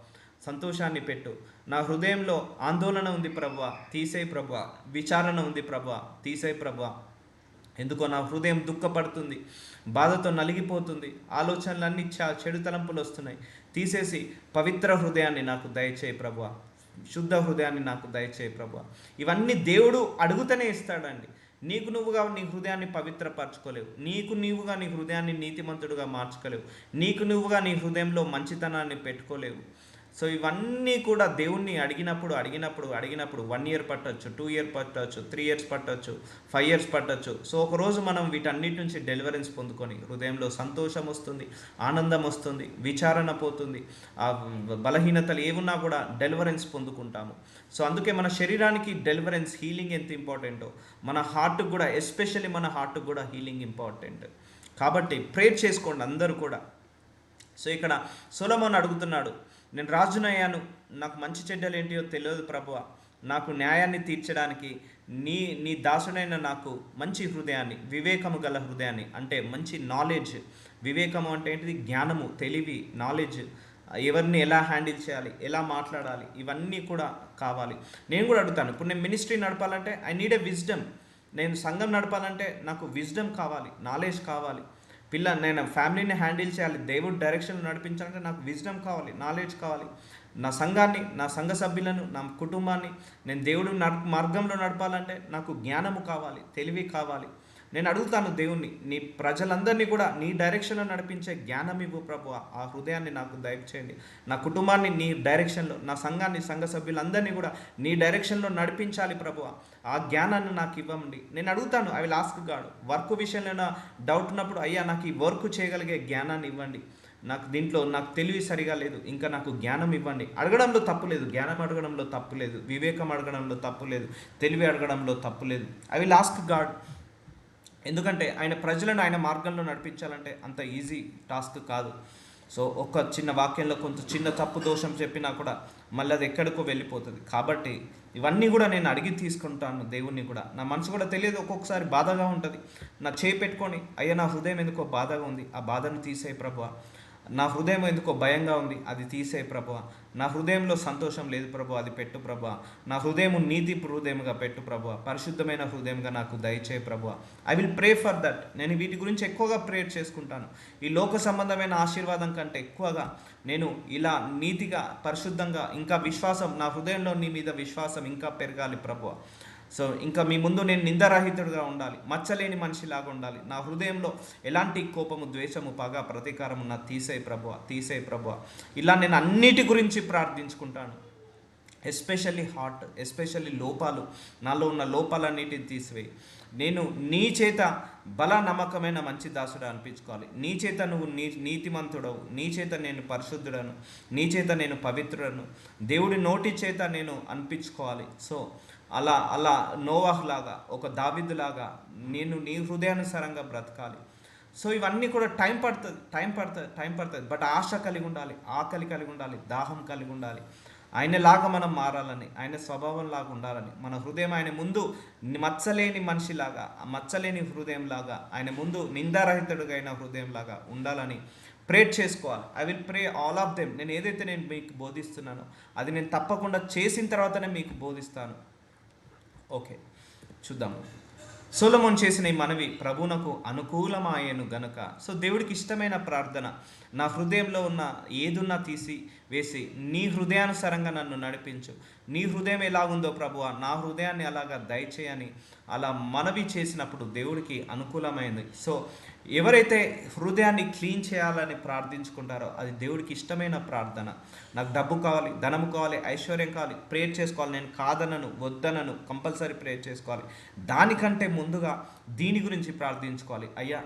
సంతోషాన్ని పెట్టు. నా హృదయంలో ఆందోళన ఉంది ప్రభువా, తీసేయి ప్రభువా, విచారణ ఉంది ప్రభువా, తీసేయి ప్రభువా. ఎందుకో నా హృదయం దుఃఖపడుతుంది, బాధతో నలిగిపోతుంది, ఆలోచనలన్నీ చెడు తలంపులు వస్తున్నాయి, తీసేసి పవిత్ర హృదయాన్ని నాకు దయచేయి ప్రభువా, శుద్ధ హృదయాన్ని నాకు దయచేయి ప్రభువా. ఇవన్నీ దేవుడు అడుగుతూనే ఇస్తాడండి. నీకు నువ్వుగా నీ హృదయాన్ని పవిత్రపరచుకోలేవు, నీకు నీవుగా నీ హృదయాన్ని నీతిమంతుడుగా మార్చుకోలేవు, నీకు నువ్వుగా నీ హృదయంలో మంచితనాన్ని పెట్టుకోలేవు. సో ఇవన్నీ కూడా దేవుణ్ణి అడిగినప్పుడు 1 year పట్టవచ్చు, 2 years పట్టవచ్చు, 3 years పట్టవచ్చు, 5 years పట్టవచ్చు. సో ఒకరోజు మనం వీటన్నిటి నుంచి డెలివరెన్స్ పొందుకొని హృదయంలో సంతోషం వస్తుంది, ఆనందం వస్తుంది, విచారణ పోతుంది, ఆ బలహీనతలు ఏమున్నా కూడా డెలివరెన్స్ పొందుకుంటాము. సో అందుకే మన శరీరానికి డెలివరెన్స్, హీలింగ్ ఎంత ఇంపార్టెంటో మన హార్ట్కి కూడా, ఎస్పెషల్లీ మన హార్ట్కి కూడా హీలింగ్ ఇంపార్టెంట్. కాబట్టి ప్రేర్ చేసుకోండి అందరూ కూడా. సో ఇక్కడ సొలొమోను అడుగుతున్నాడు, నేను రాజునయ్యాను, నాకు మంచి చెడ్డలు ఏంటియో తెలియదు ప్రభువా, నాకు న్యాయాన్ని తీర్చడానికి నీ దాసుడైన నాకు మంచి హృదయాన్ని, వివేకము గల హృదయాన్ని, అంటే మంచి నాలెడ్జ్. వివేకము అంటే ఏంటిది? జ్ఞానము, తెలివి, నాలెడ్జ్, ఎవరిని ఎలా హ్యాండిల్ చేయాలి, ఎలా మాట్లాడాలి, ఇవన్నీ కూడా కావాలి. నేను కూడా అడుగుతాను, ఇప్పుడు నేను మినిస్ట్రీ నడపాలంటే ఐ నీడ్ ఏ విజ్డమ్. నేను సంఘం నడపాలంటే నాకు విజ్డమ్ కావాలి, నాలెడ్జ్ కావాలి. నేను ఫ్యామిలీని హ్యాండిల్ చేయాలి, దేవుడు డైరెక్షన్లో నడిపించాలంటే నాకు విజ్డమ్ కావాలి, నాలెడ్జ్ కావాలి. నా సంఘాన్ని, నా సంఘ సభ్యులను, నా కుటుంబాన్ని నేను దేవుడు మార్గంలో నడపాలంటే నాకు జ్ఞానము కావాలి, తెలివి కావాలి. నేను అడుగుతాను దేవుణ్ణి, నీ ప్రజలందరినీ కూడా నీ డైరెక్షన్లో నడిపించే జ్ఞానం ఇవ్వు ప్రభు. ఆ హృదయాన్ని నాకు దయచేయండి. నా కుటుంబాన్ని నీ డైరెక్షన్లో, నా సంఘాన్ని, సంఘ సభ్యులందరినీ కూడా నీ డైరెక్షన్లో నడిపించాలి ప్రభు. ఆ జ్ఞానాన్ని నాకు ఇవ్వండి. నేను అడుగుతాను, I will ask God. Work విషయంలో డౌట్ ఉన్నప్పుడు, అయ్యా నాకు ఈ వర్క్ చేయగలిగే జ్ఞానాన్ని ఇవ్వండి, నాకు దీంట్లో నాకు తెలివి సరిగా లేదు, ఇంకా నాకు జ్ఞానం ఇవ్వండి. అడగడంలో తప్పు లేదు, జ్ఞానం అడగడంలో తప్పు లేదు, వివేకం అడగడంలో తప్పు లేదు, తెలివి అడగడంలో తప్పు లేదు. I will ask God. ఎందుకంటే ఆయన ప్రజలను ఆయన మార్గంలో నడిపించాలంటే అంత ఈజీ టాస్క్ కాదు. సో ఒక చిన్న వాక్యంలో కొంత చిన్న తప్పు దోషం చెప్పినా కూడా మళ్ళీ అది ఎక్కడికో వెళ్ళిపోతుంది. కాబట్టి ఇవన్నీ కూడా నేను అడిగి తీసుకుంటాను దేవుణ్ణి కూడా. నా మనసు కూడా తెలియదు, ఒక్కొక్కసారి బాధగా ఉంటుంది. నా చేయి పెట్టుకొని, అయ్యా నా హృదయం ఎందుకో బాధగా ఉంది, ఆ బాధను తీసేయి ప్రభువా. నా హృదయం ఎందుకో భయంగా ఉంది, అది తీసే ప్రభువా. నా హృదయంలో సంతోషం లేదు ప్రభు, అది పెట్టు ప్రభువా. నా హృదయం నీతి హృదయంగా పెట్టు ప్రభువా. పరిశుద్ధమైన హృదయంగా నాకు దయచేయి ప్రభువా. I will pray for that. నేను వీటి గురించి ఎక్కువగా ప్రేయర్ చేసుకుంటాను. ఈ లోక సంబంధమైన ఆశీర్వాదం కంటే ఎక్కువగా నేను ఇలా నీతిగా, పరిశుద్ధంగా, ఇంకా విశ్వాసం, నా హృదయంలో నీ మీద విశ్వాసం ఇంకా పెరగాలి ప్రభువా. సో ఇంకా మీ ముందు నేను నిందారహితుడిగా ఉండాలి, మచ్చలేని మనిషిలాగా ఉండాలి. నా హృదయంలో ఎలాంటి కోపము, ద్వేషము, పగ, ప్రతీకారము నా తీసేయి ప్రభువా, తీసేయి ప్రభువా. ఇలా నేను అన్నిటి గురించి ప్రార్థించుకుంటాను. ఎస్పెషల్లీ హార్ట్, ఎస్పెషల్లీ లోపాలు, నాలో ఉన్న లోపాలన్నిటిని తీసివేయి. నేను నీ చేత బల నమ్మకమైన మంచి దాసుడు అనిపించుకోవాలి. నీ చేత నువ్వు నీతిమంతుడవు, నీ చేత నేను పరిశుద్ధుడను, నీ చేత నేను పవిత్రుడను, దేవుడి నోటి చేత నేను అనిపించుకోవాలి. సో అలా నోవాహ్ లాగా, ఒక దావీదు లాగా నేను నీ హృదయానుసారంగా బ్రతకాలి. సో ఇవన్నీ కూడా టైం పడుతుంది. బట్ ఆశ కలిగి ఉండాలి, ఆకలి కలిగి ఉండాలి, దాహం కలిగి ఉండాలి. ఆయనలాగా మనం మారాలని, ఆయన స్వభావంలాగా ఉండాలని, మన హృదయం ఆయన ముందు మచ్చలేని మనిషిలాగా, మచ్చలేని హృదయంలాగా, ఆయన ముందు నిందారహితుడుగా అయిన హృదయంలాగా ఉండాలని ప్రేర్ చేసుకోవాలి. I will pray all of them. నేను మీకు బోధిస్తున్నానో అది నేను తప్పకుండా చేసిన తర్వాతనే మీకు బోధిస్తాను. ఓకే, చూద్దాము. సొలొమోను చేసిన ఈ మనవి ప్రభువునకు అనుకూలమాయను గనుక. సో దేవుడికి ఇష్టమైన ప్రార్థన, నా హృదయంలో ఉన్న ఏదున్నా తీసి వేసి నీ హృదయానుసారంగా నన్ను నడిపించు. నీ హృదయం ఎలాగుందో ప్రభువా, నా హృదయాన్ని అలాగా దయచేయని అలా మనవి చేసినప్పుడు దేవుడికి అనుకూలమైంది. సో ఎవరైతే హృదయాన్ని క్లీన్ చేయాలని ప్రార్థించుకుంటారో అది దేవుడికి ఇష్టమైన ప్రార్థన. నాకు డబ్బు కావాలి, ధనము కావాలి, ఐశ్వర్యం కావాలి, ప్రేయర్ చేసుకోవాలి. నేను కాదనను, వద్దనను, కంపల్సరీ ప్రేయర్ చేసుకోవాలి. దానికంటే ముందుగా దీని గురించి ప్రార్థించుకోవాలి. అయ్యా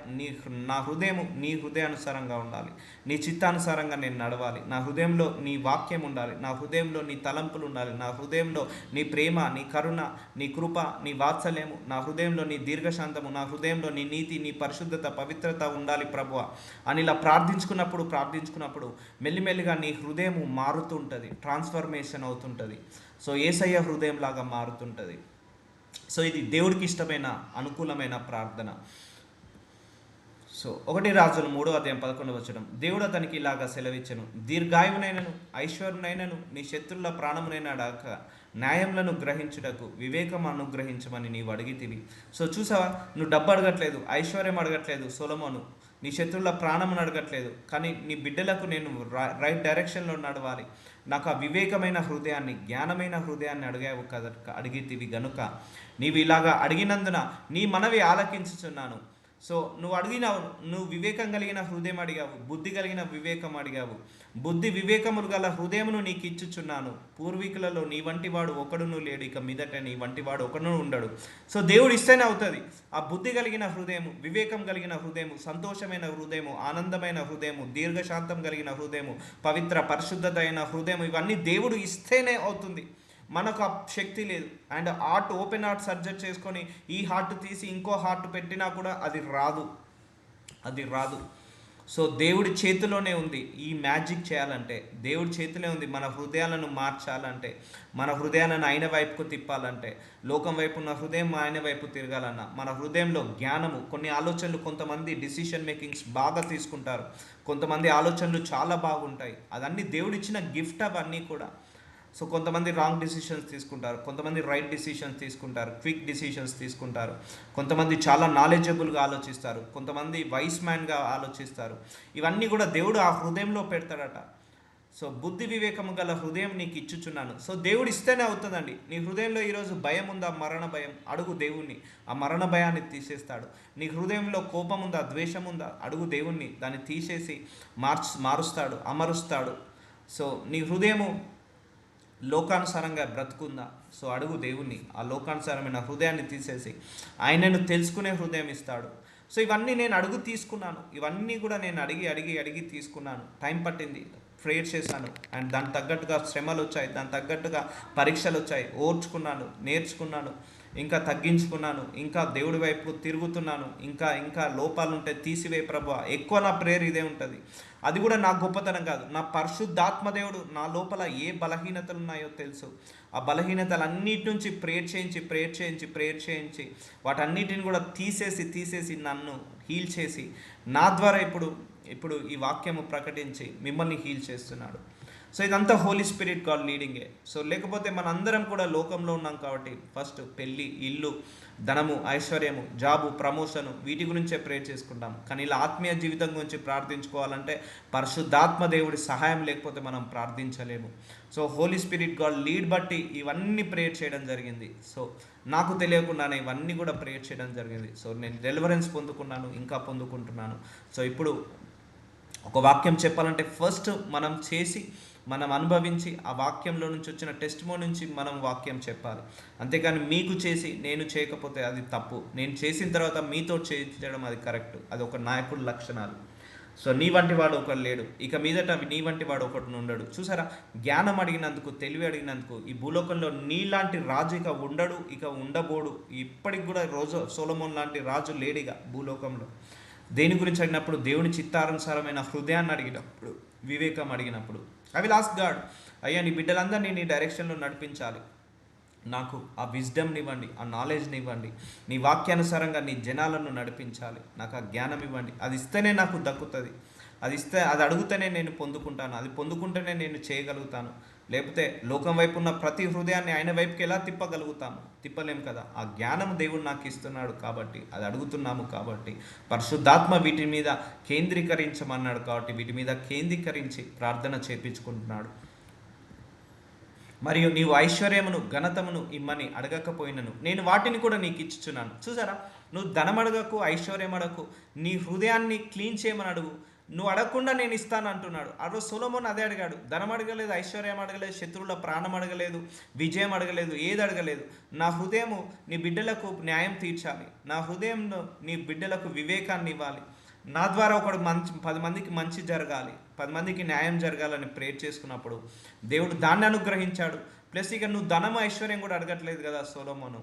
నా హృదయము నీ హృదయానుసారంగా ఉండాలి, నీ చిత్తానుసారంగా నేను నడవాలి, నా హృదయంలో నీ వాక్యం ఉండాలి, నా హృదయంలో నీ తలంపులు ఉండాలి, నా హృదయంలో నీ ప్రేమ, నీ కరుణ, నీ కృప, నీ వాత్సల్యము, నా హృదయంలో నీ దీర్ఘశాంతము, నా హృదయంలో నీ నీతి, నీ పరిశుద్ధత, పవిత్రత ఉండాలి ప్రభువా అని ఇలా ప్రార్థించుకున్నప్పుడు మెల్లిమెల్లిగా నీ హృదయము మారుతుంటుంది, ట్రాన్స్ఫర్మేషన్ అవుతుంటుంది. సో యేసయ్య హృదయం లాగా మారుతుంటుంది. సో ఇది దేవుడికి ఇష్టమైన అనుకూలమైన ప్రార్థన. సో 1 రాజులు 3:11 దేవుడు అతనికి ఇలాగా సెలవిచ్చెను, దీర్ఘాయువునైనను ఐశ్వర్యునైనను నీ శత్రుల ప్రాణమునైనా అడగక న్యాయములను గ్రహించుటకు వివేకం అనుగ్రహించమని నీవు అడిగితివి. సో చూసావా, నువ్వు డబ్బు అడగట్లేదు, ఐశ్వర్యం అడగట్లేదు సొలొమోను, నీ శత్రువుల ప్రాణమును అడగట్లేదు, కానీ నీ బిడ్డలకు నేను రైట్ డైరెక్షన్లో నడవాలి, నాకు ఆ వివేకమైన హృదయాన్ని, జ్ఞానమైన హృదయాన్ని అడిగావు కదా, అడిగితివి గనుక నీవు ఇలాగా అడిగినందున నీ మనవి ఆలకించుచున్నాను. సో నువ్వు వివేకం కలిగిన హృదయం అడిగావు, బుద్ధి కలిగిన వివేకం అడిగావు. బుద్ధి వివేకములు గల హృదయమును నీకు ఇచ్చుచున్నాను. పూర్వీకులలో నీ వంటి వాడు ఒకడును లేడు, ఇక మీదట నీ వంటి వాడు ఒకడును ఉండడు. సో దేవుడు ఇస్తేనే అవుతుంది. ఆ బుద్ధి కలిగిన హృదయము, వివేకం కలిగిన హృదయము, సంతోషమైన హృదయము, ఆనందమైన హృదయము, దీర్ఘశాంతం కలిగిన హృదయము, పవిత్ర పరిశుద్ధత అయిన హృదయము, ఇవన్నీ దేవుడు ఇస్తేనే అవుతుంది. మనకు ఆ శక్తి లేదు. అండ్ ఓపెన్ హార్ట్ సర్జరీ చేసుకొని ఈ హార్ట్ తీసి ఇంకో హార్ట్ పెట్టినా కూడా అది రాదు. సో దేవుడి చేతిలోనే ఉంది ఈ మ్యాజిక్ చేయాలంటే. దేవుడి చేతిలో ఉంది మన హృదయాలను మార్చాలంటే, మన హృదయాలను ఆయన వైపుకు తిప్పాలంటే, లోకం వైపు ఉన్న హృదయం ఆయన వైపు తిరగాలన్నా, మన హృదయంలో జ్ఞానము, కొన్ని ఆలోచనలు, కొంతమంది డిసిషన్ మేకింగ్స్ బాగా తీసుకుంటారు, కొంతమంది ఆలోచనలు చాలా బాగుంటాయి, అదన్నీ దేవుడిచ్చిన గిఫ్ట్ అవన్నీ కూడా. సో కొంతమంది రాంగ్ డిసిషన్స్ తీసుకుంటారు, కొంతమంది రైట్ డిసిషన్స్ తీసుకుంటారు, క్విక్ డిసిషన్స్ తీసుకుంటారు, కొంతమంది చాలా నాలెడ్జబుల్గా ఆలోచిస్తారు, కొంతమంది వైస్ మ్యాన్గా ఆలోచిస్తారు. ఇవన్నీ కూడా దేవుడు ఆ హృదయంలో పెడతాడట. సో బుద్ధి వివేకము గల హృదయం నీకు ఇచ్చుచున్నాను. సో దేవుడు ఇస్తేనే అవుతుందండి. నీ హృదయంలో ఈరోజు భయం ఉందా, మరణ భయం, అడుగు దేవుణ్ణి, ఆ మరణ భయాన్ని తీసేస్తాడు. నీ హృదయంలో కోపం ఉందా, ద్వేషం ఉందా, అడుగు దేవుణ్ణి, దాన్ని తీసేసి మారుస్తాడు, అమరుస్తాడు. సో నీ హృదయము లోకానుసారంగా బ్రతుకుందా, సో అడుగు దేవుణ్ణి, ఆ లోకానుసారమైన హృదయాన్ని తీసేసి ఆయనను తెలుసుకునే హృదయం ఇస్తాడు. సో ఇవన్నీ నేను అడుగు తీసుకున్నాను, ఇవన్నీ కూడా నేను అడిగి అడిగి అడిగి తీసుకున్నాను. టైం పట్టింది, ప్రేయర్ చేశాను, అండ్ దానికి తగ్గట్టుగా శ్రమలు వచ్చాయి, దానికి తగ్గట్టుగా పరీక్షలు వచ్చాయి, ఓర్చుకున్నాను, నేర్చుకున్నాను, ఇంకా తగ్గించుకున్నాను, ఇంకా దేవుడి వైపు తిరుగుతున్నాను, ఇంకా ఇంకా లోపాలు ఉంటే తీసివే ప్రభువా. ఎక్కువ నా ప్రేయర్ ఇదే ఉంటుంది. అది కూడా నా గొప్పతనం కాదు, నా పరిశుద్ధాత్మ దేవుడు నా లోపల ఏ బలహీనతలు ఉన్నాయో తెలుసు. ఆ బలహీనతలన్నిటి నుంచి ప్రేయర్ చేయించి వాటన్నిటిని కూడా తీసేసి నన్ను హీల్ చేసి నా ద్వారా ఇప్పుడు ఈ వాక్యము ప్రకటించి మిమ్మల్ని హీల్ చేస్తున్నాడు. సో ఇదంతా హోలీ స్పిరిట్ గాడ్ లీడింగే. సో లేకపోతే మనందరం కూడా లోకంలో ఉన్నాం కాబట్టి ఫస్ట్ పెళ్ళి, ఇల్లు, ధనము, ఐశ్వర్యము, జాబు, ప్రమోషను, వీటి గురించే ప్రేర్ చేసుకుంటాం. కానీ ఇలా ఆత్మీయ జీవితం గురించి ప్రార్థించుకోవాలంటే పరిశుద్ధాత్మ దేవుడి సహాయం లేకపోతే మనం ప్రార్థించలేము. So holy spirit God lead బట్టి ఇవన్నీ ప్రేయర్ చేయడం జరిగింది. సో నాకు తెలియకుండానే ఇవన్నీ కూడా ప్రేయర్ చేయడం జరిగింది. సో నేను డెలివరెన్స్ పొందుకున్నాను, ఇంకా పొందుకుంటున్నాను. సో ఇప్పుడు ఒక వాక్యం చెప్పాలంటే ఫస్ట్ మనం చేసి, మనం అనుభవించి, ఆ వాక్యంలో నుంచి వచ్చిన టెస్టిమోనీ నుంచి మనం వాక్యం చెప్పాలి. అంతేకాని మీకు చేసి నేను చేయకపోతే అది తప్పు, నేను చేసిన తర్వాత మీతో చేయించడం అది కరెక్ట్. అది ఒక నాయకుడి లక్షణాలు. సో నీ వంటి వాడు ఒకడు లేడు, ఇక మీదట నీ వంటి వాడు ఒకటి ఉండడు. చూసారా, జ్ఞానం అడిగినందుకు, తెలివి అడిగినందుకు ఈ భూలోకంలో నీలాంటి రాజు ఇక ఉండడు, ఇక ఉండబోడు. ఇప్పటికి కూడా సొలొమోన్ లాంటి రాజు లేడిగా భూలోకంలో. దేని గురించి అడిగినప్పుడు, దేవుని చిత్తానుసారమైన హృదయాన్ని అడిగినప్పుడు, వివేకం అడిగినప్పుడు, ఐ విల్ ఆస్క్ గాడ్, అయ్యా నీ బిడ్డలందరినీ నీ డైరెక్షన్లో నడిపించాలి, నాకు ఆ విజ్డమ్ని ఇవ్వండి, ఆ నాలెడ్జ్ని ఇవ్వండి, నీ వాక్యానుసారంగా నీ జనాలను నడిపించాలి, నాకు ఆ జ్ఞానం ఇవ్వండి. అది ఇస్తేనే నాకు దక్కుతుంది, అది అడుగుతేనే నేను పొందుకుంటాను, అది పొందుకుంటేనే నేను చేయగలుగుతాను. లేకపోతే లోకం వైపు ఉన్న ప్రతి హృదయాన్ని ఆయన వైపుకి ఎలా తిప్పగలుగుతాము? తిప్పలేము కదా. ఆ జ్ఞానం దేవుడు నాకు ఇస్తున్నాడు కాబట్టి, అది అడుగుతున్నాము కాబట్టి, పరిశుద్ధాత్మ వీటి మీద కేంద్రీకరించమన్నాడు కాబట్టి వీటి మీద కేంద్రీకరించి ప్రార్థన చేపించుకుంటున్నాడు. మరియు నీవు ఐశ్వర్యమును, ఘనతమును ఇమ్మని అడగకపోయినను నేను వాటిని కూడా నీకు ఇచ్చుచున్నాను. చూసారా, నువ్వు ధనం అడగకు, ఐశ్వర్యం అడగకు, నీ హృదయాన్ని క్లీన్ చేయమని అడుగు. నువ్వు అడగకుండా నేను ఇస్తాను అంటున్నాడు. ఆ రోజు సొలొమోన్ అదే అడిగాడు. ధనం అడగలేదు, ఐశ్వర్యం అడగలేదు, శత్రువుల ప్రాణం అడగలేదు, విజయం అడగలేదు, ఏది అడగలేదు. నా హృదయము నీ బిడ్డలకు న్యాయం తీర్చాలి, నా హృదయంలో నీ బిడ్డలకు వివేకాన్ని ఇవ్వాలి, నా ద్వారా ఒకడు 10 మందికి మంచి జరగాలి, 10 మందికి న్యాయం జరగాలని ప్రేర్ చేసుకున్నప్పుడు దేవుడు దాన్ని అనుగ్రహించాడు. ప్లస్ ఇక నువ్వు ధనం, ఐశ్వర్యం కూడా అడగట్లేదు కదా సొలొమోను,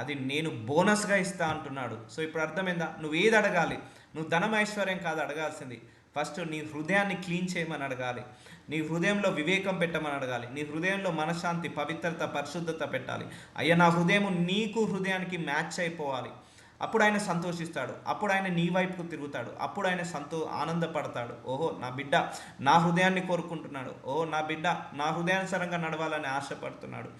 అది నేను బోనస్గా ఇస్తా అంటున్నాడు. సో ఇప్పుడు అర్థమైందా? నువ్వు ఏది అడగాలి? నువ్వు ధనం, ఐశ్వర్యం కాదు అడగాల్సింది, ఫస్ట్ నీ హృదయాన్ని క్లీన్ చేయమని అడగాలి, నీ హృదయంలో వివేకం పెట్టమని అడగాలి, నీ హృదయంలో మనశ్శాంతి, పవిత్రత, పరిశుద్ధత పెట్టాలి. అయ్యా నా హృదయం నీకు హృదయానికి మ్యాచ్ అయిపోవాలి. అప్పుడు ఆయన సంతోషిస్తాడు, అప్పుడు ఆయన నీ వైపుకు తిరుగుతాడు, అప్పుడు ఆయన ఆనందపడతాడు. ఓహో నా బిడ్డ నా హృదయాన్ని కోరుకుంటున్నాడు, ఓహో నా బిడ్డ నా హృదయానుసారంగా నడవాలని ఆశపడుతున్నాడు.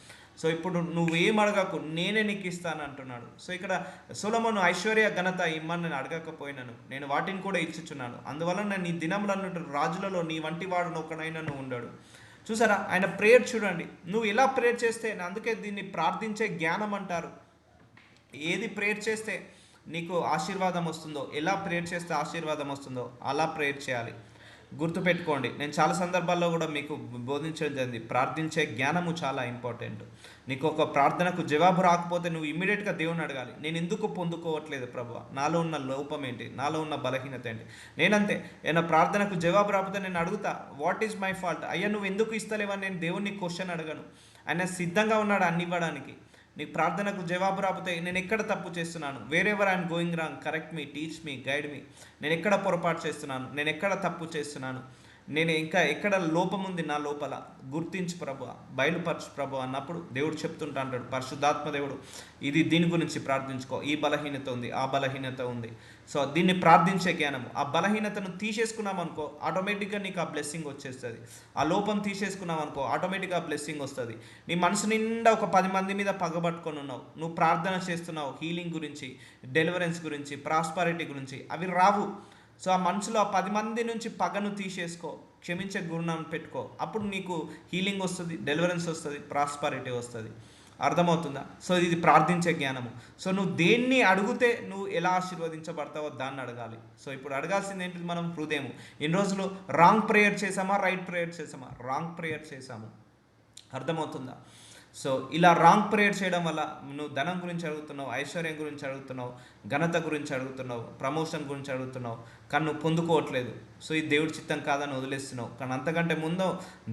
సో ఇప్పుడు నువ్వేం అడగకు, నేనే నీకు ఇస్తాను అంటున్నాడు. సో ఇక్కడ సొలొమోను ఐశ్వర్య, ఘనత ఇమ్మని నేను అడగకపోయినాను, నేను వాటిని కూడా ఇచ్చుచున్నాను, అందువలన నీ దినములు అన్నట్టు రాజులలో నీ వంటి వాడు ఒకనైనా నువ్వు ఉండడు. చూసారా, ఆయన ప్రేయర్ చూడండి. నువ్వు ఎలా ప్రేయర్ చేస్తే, అందుకే దీన్ని ప్రార్థించే జ్ఞానం అంటారు. ఏది ప్రేయర్ చేస్తే నీకు ఆశీర్వాదం వస్తుందో, ఎలా ప్రేయర్ చేస్తే ఆశీర్వాదం వస్తుందో అలా ప్రేయర్ చేయాలి. గుర్తుపెట్టుకోండి, నేను చాలా సందర్భాల్లో కూడా మీకు బోధించడం జరిగింది, ప్రార్థించే జ్ఞానము చాలా ఇంపార్టెంట్. నీకు ఒక ప్రార్థనకు జవాబు రాకపోతే నువ్వు ఇమ్మీడియట్గా దేవుని అడగాలి, నేను ఎందుకు పొందుకోవట్లేదు ప్రభువా, నాలో ఉన్న లోపం ఏంటి, నాలో ఉన్న బలహీనత ఏంటి. నేనంతే, ఏదైనా ప్రార్థనకు జవాబు రాకపోతే నేను అడుగుతా, వాట్ ఈజ్ మై ఫాల్ట్, అయ్యా నువ్వు ఎందుకు ఇస్తలేవని నేను దేవుణ్ణి క్వశ్చన్ అడగను. ఆయన సిద్ధంగా ఉన్నాడు అన్ని ఇవ్వడానికి. నీకు ప్రార్థనకు జవాబు రాకపోతే నేను ఎక్కడ తప్పు చేస్తున్నాను, wherever I am going wrong, correct me, teach me, guide me, నేను ఎక్కడ పొరపాటు చేస్తున్నాను, నేను ఎక్కడ తప్పు చేస్తున్నాను, నేను ఇంకా ఎక్కడ లోపం ఉంది నా లోపల గుర్తించు ప్రభు, బయలుపరచు ప్రభు అన్నప్పుడు దేవుడు చెప్తుంటా అంటాడు, పరిశుద్ధాత్మ దేవుడు దీని గురించి ప్రార్థించుకో, ఈ బలహీనత ఉంది, ఆ బలహీనత ఉంది. సో దీన్ని ప్రార్థించే జ్ఞానము, ఆ బలహీనతను తీసేసుకున్నాం అనుకో ఆటోమేటిక్గా నీకు ఆ బ్లెస్సింగ్ వచ్చేస్తుంది. ఆ లోపం తీసేసుకున్నాం అనుకో ఆటోమేటిక్గా ఆ బ్లెస్సింగ్ వస్తుంది. నీ మనసు నిండా ఒక 10 మంది మీద పగబట్టుకొని ఉన్నావు, నువ్వు ప్రార్థన చేస్తున్నావు హీలింగ్ గురించి, డెలివరెన్స్ గురించి, ప్రాస్పారిటీ గురించి, అవి రావు. సో ఆ మనసులో ఆ 10 మంది నుంచి పగను తీసేసుకో, క్షమించే గుణాన్ని పెట్టుకో, అప్పుడు నీకు హీలింగ్ వస్తుంది, డెలివరెన్స్ వస్తుంది, ప్రాస్పారిటీ వస్తుంది. అర్థమవుతుందా? సో ఇది ప్రార్థించే జ్ఞానము. సో నువ్వు దేన్ని అడిగితే నువ్వు ఎలా ఆశీర్వదించబడతావో దాన్ని అడగాలి. సో ఇప్పుడు అడగాల్సింది ఏంటి? మనం హృదయం. ఇన్ని రోజులు రాంగ్ ప్రేయర్ చేసామా, రైట్ ప్రేయర్ చేసామా? రాంగ్ ప్రేయర్ చేసాము. అర్థమవుతుందా? సో ఇలా రాంగ్ ప్రేయర్ చేయడం వల్ల నువ్వు ధనం గురించి అడుగుతున్నావు, ఐశ్వర్యం గురించి అడుగుతున్నావు, ఘనత గురించి అడుగుతున్నావు, ప్రమోషన్ గురించి అడుగుతున్నావు, కానీ నువ్వు పొందుకోవట్లేదు. సో ఇది దేవుడి చిత్తం కాదని వదిలేస్తున్నావు. కానీ అంతకంటే ముందు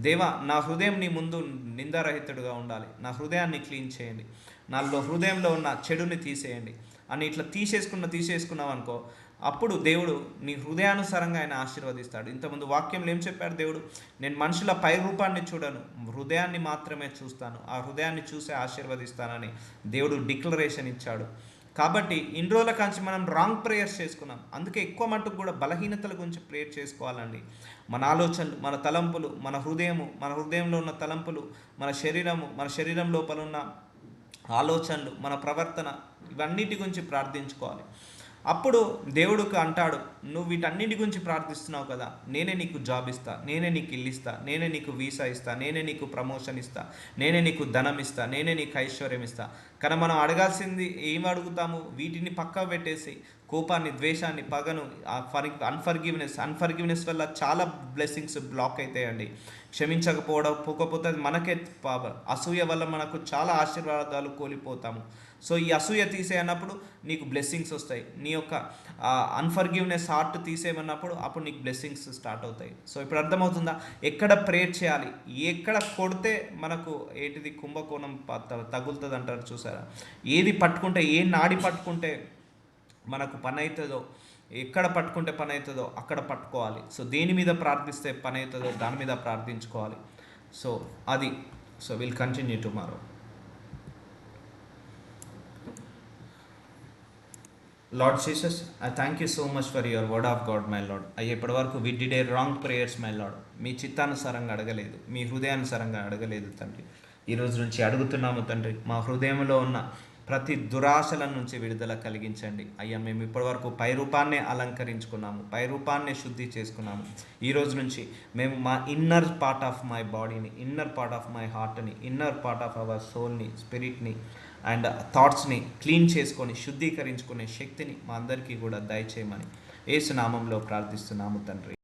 దేవా, నా హృదయం నీ ముందు నిందారహితుడుగా ఉండాలి, నా హృదయాన్ని క్లీన్ చేయండి, నాలో హృదయంలో ఉన్న చెడుని తీసేయండి అని ఇట్లా తీసేసుకున్నావు అనుకో, అప్పుడు దేవుడు నీ హృదయానుసారంగా ఆయన ఆశీర్వదిస్తాడు. ఇంతకుముందు వాక్యంలో ఏం చెప్పాడు దేవుడు? నేను మనుషుల పై రూపాన్ని చూడను, హృదయాన్ని మాత్రమే చూస్తాను, ఆ హృదయాన్ని చూసే ఆశీర్వదిస్తానని దేవుడు డిక్లరేషన్ ఇచ్చాడు. కాబట్టి ఇన్ని రోజుల కాంచి మనం రాంగ్ ప్రేయర్స్ చేసుకున్నాం. అందుకే ఎక్కువ మట్టుకు కూడా బలహీనతల గురించి ప్రేయర్ చేసుకోవాలండి. మన ఆలోచనలు, మన తలంపులు, మన హృదయంలో ఉన్న తలంపులు, మన శరీరం లోపల ఉన్న ఆలోచనలు, మన ప్రవర్తన, ఇవన్నిటి గురించి ప్రార్థించుకోవాలి. అప్పుడు దేవుడికి అంటాడు, నువ్వు వీటన్నిటి గురించి ప్రార్థిస్తున్నావు కదా, నేనే నీకు జాబ్ ఇస్తా, నేనే నీకు ఇల్లు ఇస్తా, నేనే నీకు వీసా ఇస్తా, నేనే నీకు ప్రమోషన్ ఇస్తా, నేనే నీకు ధనం ఇస్తా, నేనే నీకు ఐశ్వర్యం ఇస్తా. కానీ మనం అడగాల్సింది ఏం అడుగుతాము? వీటిని పక్కా పెట్టేసి కోపాన్ని, ద్వేషాన్ని, పగను, అన్ఫర్గివ్నెస్ వల్ల చాలా బ్లెస్సింగ్స్ బ్లాక్ అవుతాయండి. క్షమించకపోతే అది మనకే అసూయ వల్ల మనకు చాలా ఆశీర్వాదాలు కోల్పోతాము. సో ఈ అసూయ తీసేయన్నప్పుడు నీకు బ్లెస్సింగ్స్ వస్తాయి. నీ యొక్క అన్ఫర్గివ్నెస్ హార్ట్ తీసేయమన్నప్పుడు అప్పుడు నీకు బ్లెస్సింగ్స్ స్టార్ట్ అవుతాయి. సో ఇప్పుడు అర్థమవుతుందా ఎక్కడ ప్రేయర్ చేయాలి? ఎక్కడ కొడితే మనకు ఏంటిది కుంభకోణం తగులుతుంది అంటారు చూసారా? ఏది పట్టుకుంటే, ఏ నాడి పట్టుకుంటే మనకు పని అవుతుందో, ఎక్కడ పట్టుకుంటే పని అవుతుందో అక్కడ పట్టుకోవాలి. సో దేని మీద ప్రార్థిస్తే పని అవుతుందో దాని మీద ప్రార్థించుకోవాలి. సో అది. So will continue tomorrow. Lord Jesus, I thank you so much for your word of God, my Lord. అయ్యే ఇప్పటివరకు we did a wrong prayers, my Lord. మీ చిత్తానుసారంగా అడగలేదు, మీ హృదయానుసారంగా అడగలేదు తండ్రి. ఈరోజు నుంచి అడుగుతున్నాము తండ్రి, మా హృదయంలో ఉన్న ప్రతి దురాశల నుంచి విడుదల కలిగించండి అయ్యా. మేము ఇప్పటివరకు పై రూపాన్నే అలంకరించుకున్నాము, పై రూపాన్నే శుద్ధి చేసుకున్నాము. ఈరోజు నుంచి మేము మా ఇన్నర్ పార్ట్ ఆఫ్ మై బాడీని, ఇన్నర్ పార్ట్ ఆఫ్ మై హార్ట్ని, ఇన్నర్ పార్ట్ ఆఫ్ అవర్ సోల్ని, స్పిరిట్ని అండ్ థాట్స్ని క్లీన్ చేసుకొని శుద్ధీకరించుకునే శక్తిని మా అందరికీ కూడా దయచేయమని యేసు నామంలో ప్రార్థిస్తున్నాము తండ్రి.